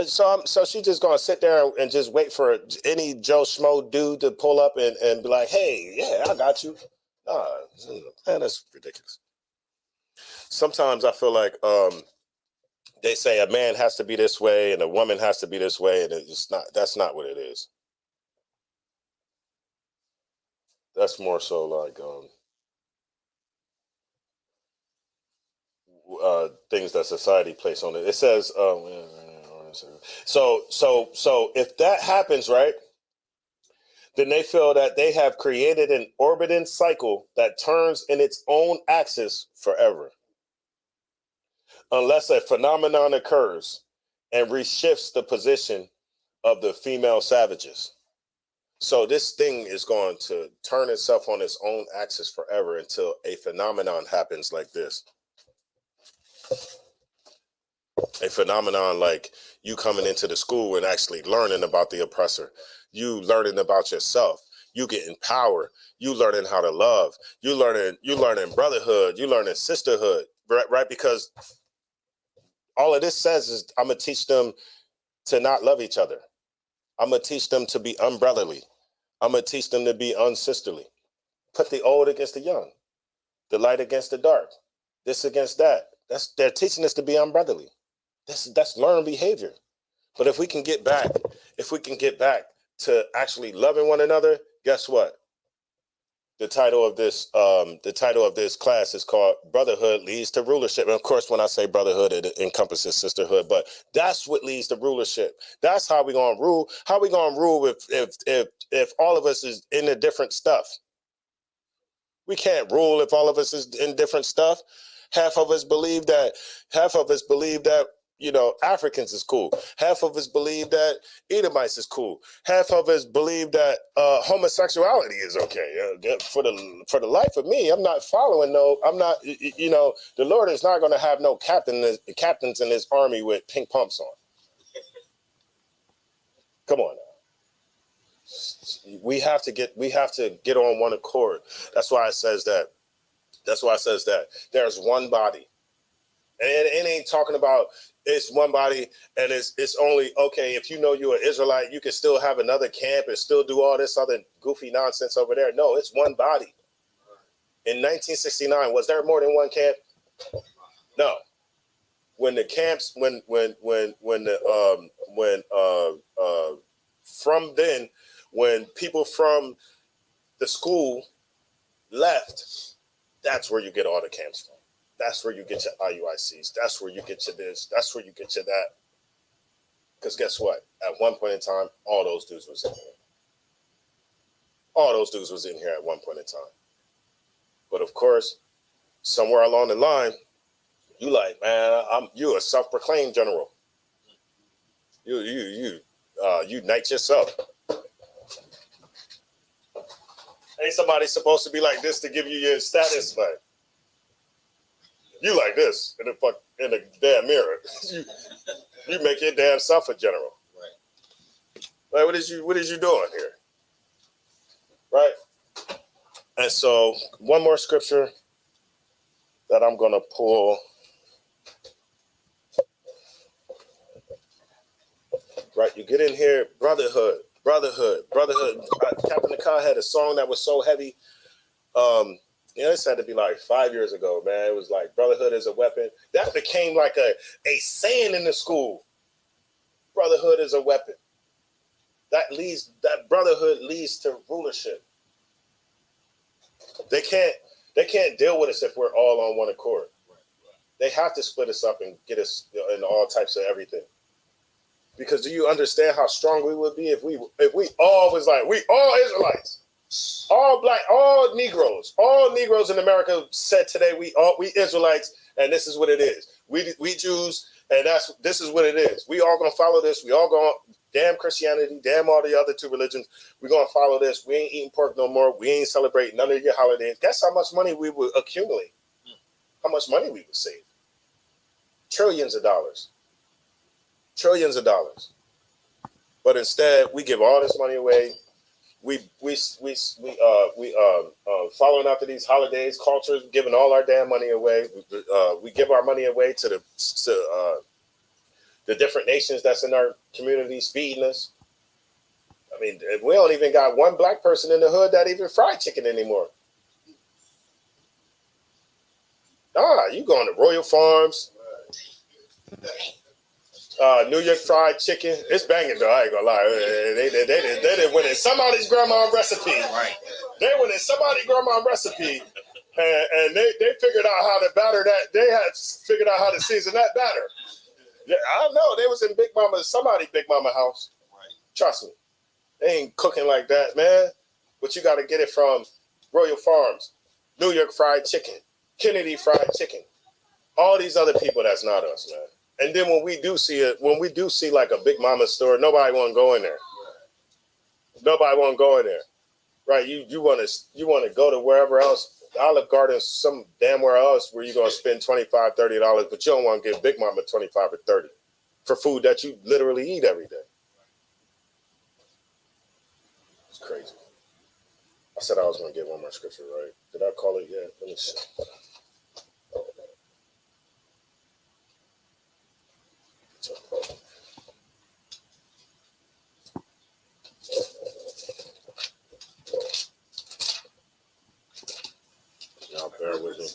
So she just gonna sit there and just wait for any Joe Schmo dude to pull up and be like, hey, yeah, I got you. Man, that's ridiculous. Sometimes I feel like they say a man has to be this way and a woman has to be this way, and it's not. That's not what it is. That's more so like things that society places on it. It says so if that happens, right, then they feel that they have created an orbiting cycle that turns in its own axis forever. Unless a phenomenon occurs and reshifts the position of the female savages. So this thing is going to turn itself on its own axis forever until a phenomenon happens like this. A phenomenon like you coming into the school and actually learning about the oppressor. You learning about yourself. You getting power. You learning how to love. You learning brotherhood. You learning sisterhood. Right? Because all of this says is I'm going to teach them to not love each other. I'm going to teach them to be unbrotherly. I'm going to teach them to be unsisterly. Put the old against the young, the light against the dark, this against that. They're teaching us to be unbrotherly. That's learned behavior. But if we can get back to actually loving one another, guess what? The title of this class is called Brotherhood Leads to Rulership. And of course, when I say brotherhood, it encompasses sisterhood, but that's what leads to rulership. That's how we gonna rule. How we gonna rule if all of us is into different stuff? We can't rule if all of us is in different stuff. Half of us believe that Africans is cool. Half of us believe that Edomites is cool. Half of us believe that homosexuality is okay. For the life of me, I'm not following the Lord is not going to have no captains in his army with pink pumps on. Come on now. We have to get on one accord. That's why it says that there's one body. And it ain't talking about it's one body and it's only, okay, if you know you're an Israelite, you can still have another camp and still do all this other goofy nonsense over there. No, it's one body. In 1969, was there more than one camp? No. When the camps, from then, when people from the school left, that's where you get all the camps from. That's where you get your IUICs. That's where you get your this. That's where you get your that. Because guess what? At one point in time, all those dudes was in here. All those dudes was in here at one point in time. But of course, somewhere along the line, you like, man, you a self-proclaimed general. You knight yourself. Ain't somebody supposed to be like this to give you your status? Like, you like this in the damn mirror. you make your damn self a general. Right. Like, what is you doing here? Right. And so one more scripture that I'm gonna pull. Right, you get in here, brotherhood. Captain Nakai had a song that was so heavy. This had to be like 5 years ago, man. It was like brotherhood is a weapon. That became like a saying in the school. Brotherhood is a weapon. That brotherhood leads to rulership. They can't deal with us if we're all on one accord. They have to split us up and get us in all types of everything. Because do you understand how strong we would be if we all was like, we all Israelites, all black, all Negroes in America said today we Israelites, and this is what it is. We Jews, and this is what it is. We all gonna follow this. We all gonna damn Christianity, damn all the other two religions. We're gonna follow this. We ain't eating pork no more. We ain't celebrating none of your holidays. Guess how much money we would accumulate? How much money we would save? Trillions of dollars. But instead, we give all this money away. We following after these holidays, cultures, giving all our damn money away. We give our money away to the different nations that's in our communities feeding us. I mean, we don't even got one black person in the hood that even fried chicken anymore. You going to Royal Farms. New York fried chicken, it's banging though. I ain't gonna lie. They didn't win it. Somebody's grandma recipe. Right. They went in somebody's grandma recipe, and they figured out how to batter that. They had figured out how to season that batter. Yeah, I know they was in Big Mama house. Right. Trust me, they ain't cooking like that, man. But you got to get it from Royal Farms, New York fried chicken, Kennedy fried chicken. All these other people, that's not us, man. And then when we do see like a Big Mama store, nobody want to go in there. Nobody want to go in there, right? You want to go to wherever else, Olive Garden, some damn where else where you're gonna spend $25, $30, but you don't want to give Big Mama 25 or 30 for food that you literally eat every day. It's crazy. I said I was gonna get one more scripture, right? Did I call it yet? Let me see. Y'all bear with me.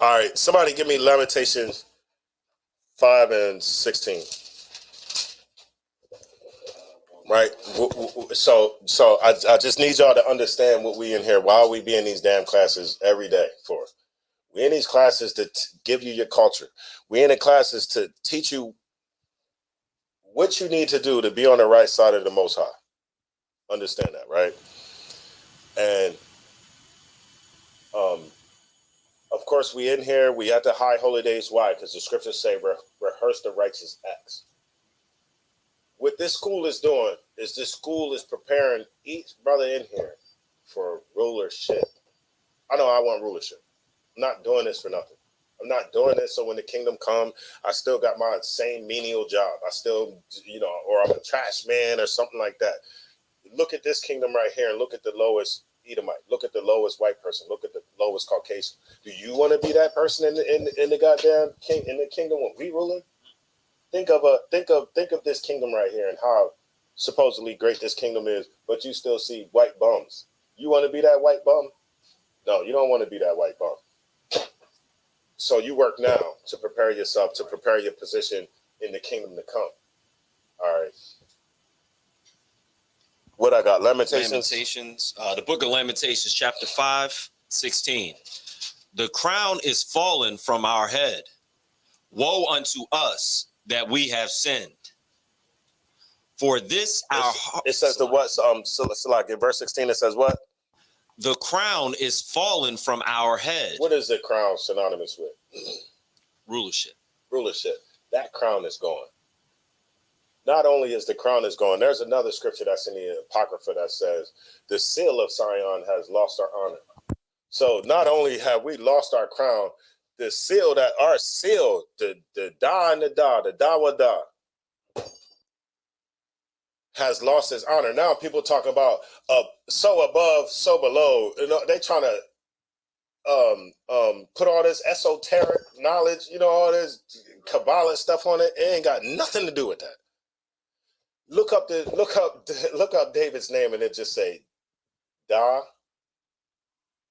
All right, somebody give me Lamentations 5:16. Right, so I just need y'all to understand what we in here. Why we be in these damn classes every day for? We in these classes to give you your culture. We in the classes to teach you what you need to do to be on the right side of the Most High. Understand that, right? And of course, we in here. We at the high holy days. Why? Because the scriptures say rehearse the righteous acts. What this school is doing is this school is preparing each brother in here for rulership. I know I want rulership. I'm not doing this for nothing. I'm not doing this so when the kingdom come, I still got my same menial job. I still, or I'm a trash man or something like that. Look at this kingdom right here and look at the lowest Edomite. Look at the lowest white person. Look at the lowest Caucasian. Do you want to be that person in the goddamn in the kingdom when we ruling? Think of this kingdom right here and how supposedly great this kingdom is, but you still see white bums. You want to be that white bum? No, you don't want to be that white bum. So you work now to prepare yourself, to prepare your position in the kingdom to come. All right. What I got? Lamentations. The book of Lamentations, chapter 5:16. The crown is fallen from our head. Woe unto us that we have sinned. For this our heart. It says the what? Like in verse 16, it says what? The crown is fallen from our head. What is the crown synonymous with? Rulership. Rulership. That crown is gone. Not only is the crown is gone, there's another scripture that's in the Apocrypha that says the seal of Sion has lost our honor. So not only have we lost our crown, the seal that our seal, the da and the da wa da, has lost his honor. Now people talk about so above, so below. You know, they trying to put all this esoteric knowledge, you know, all this Kabbalah stuff on it. It ain't got nothing to do with that. Look up David's name and it just say Da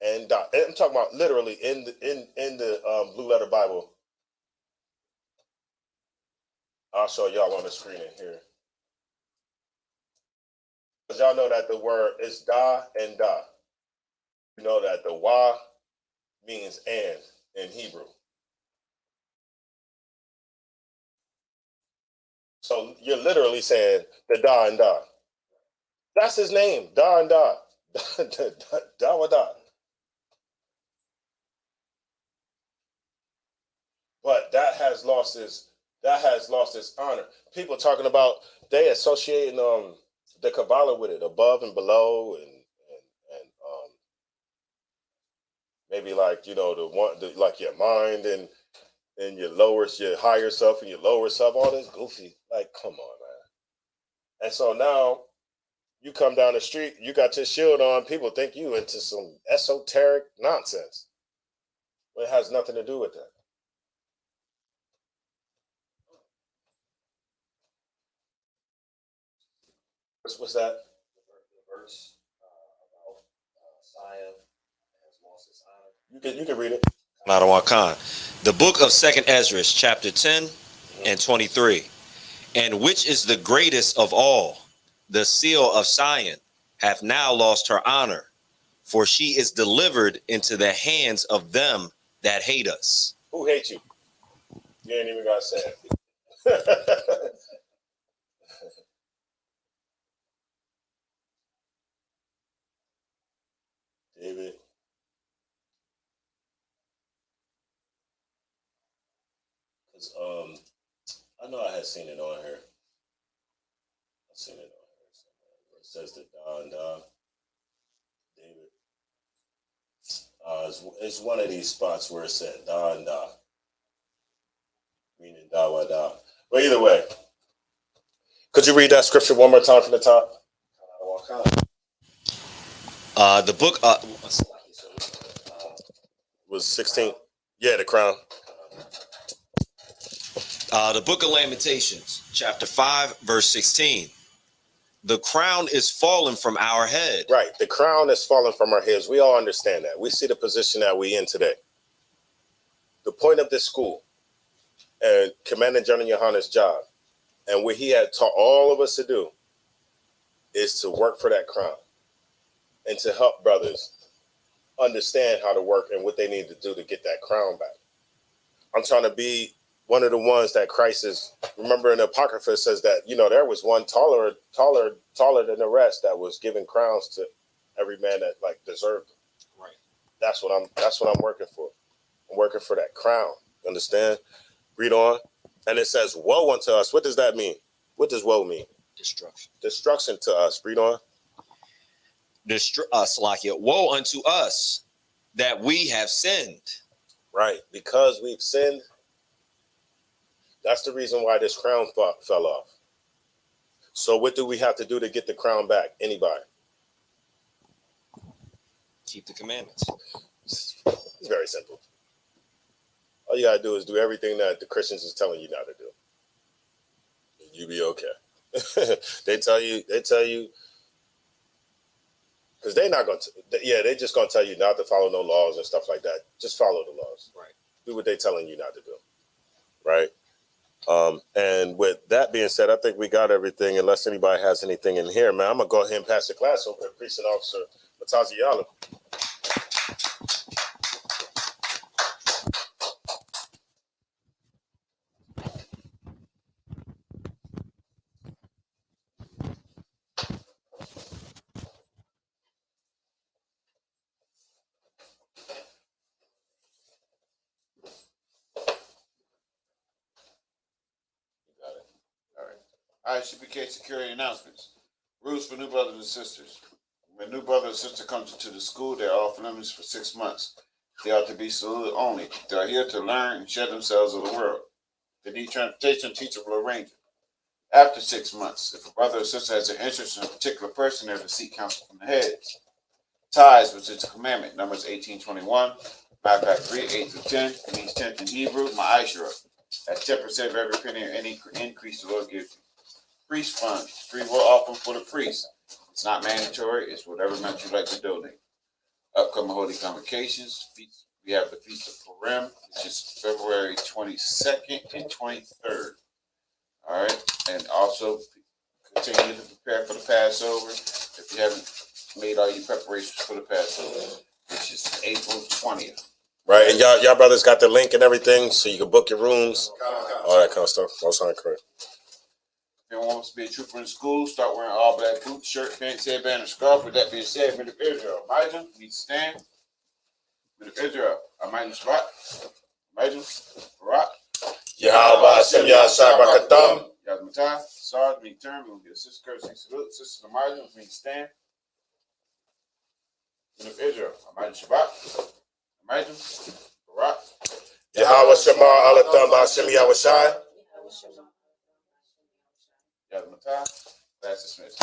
and Da. And I'm talking about literally in the Blue Letter Bible. I'll show y'all on the screen in here. Because y'all know that the word is Da and Da. You know that the Wa means and in Hebrew. So you're literally saying the Da and Da. That's his name, Da and Da. Da wa da. But that has lost its honor. People talking about they associating the Kabbalah with it, above and below, and maybe like, you know, like your mind and your higher self and your lower self, all this goofy. Like, come on, man. And so now you come down the street, you got your shield on, people think you into some esoteric nonsense. But it has nothing to do with that. What's that? The verse about Sion has lost its honor. You can read it. The book of 2 Ezra, chapter 10 and 23. And which is the greatest of all? The seal of Sion hath now lost her honor, for she is delivered into the hands of them that hate us. Who hates you? You ain't even got to say it. David. Because I know I had seen it on here. I've seen it on here somewhere where it says the Da and Da. David. It's one of these spots where it said Da and Da. Meaning Da wa da. But either way, could you read that scripture one more time from the top? The book was 16. Yeah, the crown. The book of Lamentations, chapter 5, verse 16. The crown is fallen from our head. Right. The crown is fallen from our heads. We all understand that. We see the position that we in today. The point of this school and Commander General Yohana's job and what he had taught all of us to do is to work for that crown and to help brothers understand how to work and what they need to do to get that crown back. I'm trying to be one of the ones that Christ is. Remember in the Apocrypha it says that, you know, there was one taller than the rest that was giving crowns to every man that like deserved them. Right. That's what I'm working for. I'm working for that crown. Understand? Read on. And it says, woe unto us. What does that mean? What does woe mean? Destruction. Destruction to us. Read on. Woe unto us that we have sinned. Right. Because we've sinned. That's the reason why this crown fell off. So what do we have to do to get the crown back? Anybody? Keep the commandments. It's very simple. All you got to do is do everything that the Christians is telling you not to do. You be okay. They tell you, because they're not going to, they're just going to tell you not to follow no laws and stuff like that. Just follow the laws. Right. Do what they're telling you not to do. Right. And with that being said, I think we got everything. Unless anybody has anything in here, man, I'm going to go ahead and pass the class over to Precinct Officer Mataziala. All right, CPK security announcements. Rules for new brothers and sisters. When new brother or sister comes into the school, they are off limits for 6 months. They are to be saluted only. They are here to learn and share themselves with the world. They need transportation, teacher will arrange it. After 6 months, if a brother or sister has an interest in a particular person, they are to seek counsel from the heads. Tithes, which is a commandment, Numbers 18:21, Malachi 3:8-10, means 10th in Hebrew, Ma'ashra. That's 10% of every penny or any increase the Lord gives you. Priest funds, free will offering for the priest. It's not mandatory. It's whatever amount you like to donate. Upcoming holy convocations. We have the Feast of Purim, which is February 22nd and 23rd. All right. And also continue to prepare for the Passover if you haven't made all your preparations for the Passover, which is April 20th. Right. And y'all brothers got the link and everything, so you can book your rooms, all that kind of stuff. Most correct. If anyone wants to be a trooper in school, start wearing all black boots, shirt, pants, headband, and scarf. With that being said, men of Israel, Elijah, we need to stand. Men of Israel, Elijah, Shabbat, Elijah, Barak, Yahweh Hashem Yahshua Barakatam. Yazmatah, Sarge, we need to turn. We're going to get a sister courtesy salute. Sister Elijah, we need to stand. Men of Israel, Elijah, Shabbat, Elijah, Barak, Yahweh Shamar Alatham Hashem Yahushai. Yazmatah, that's dismissed.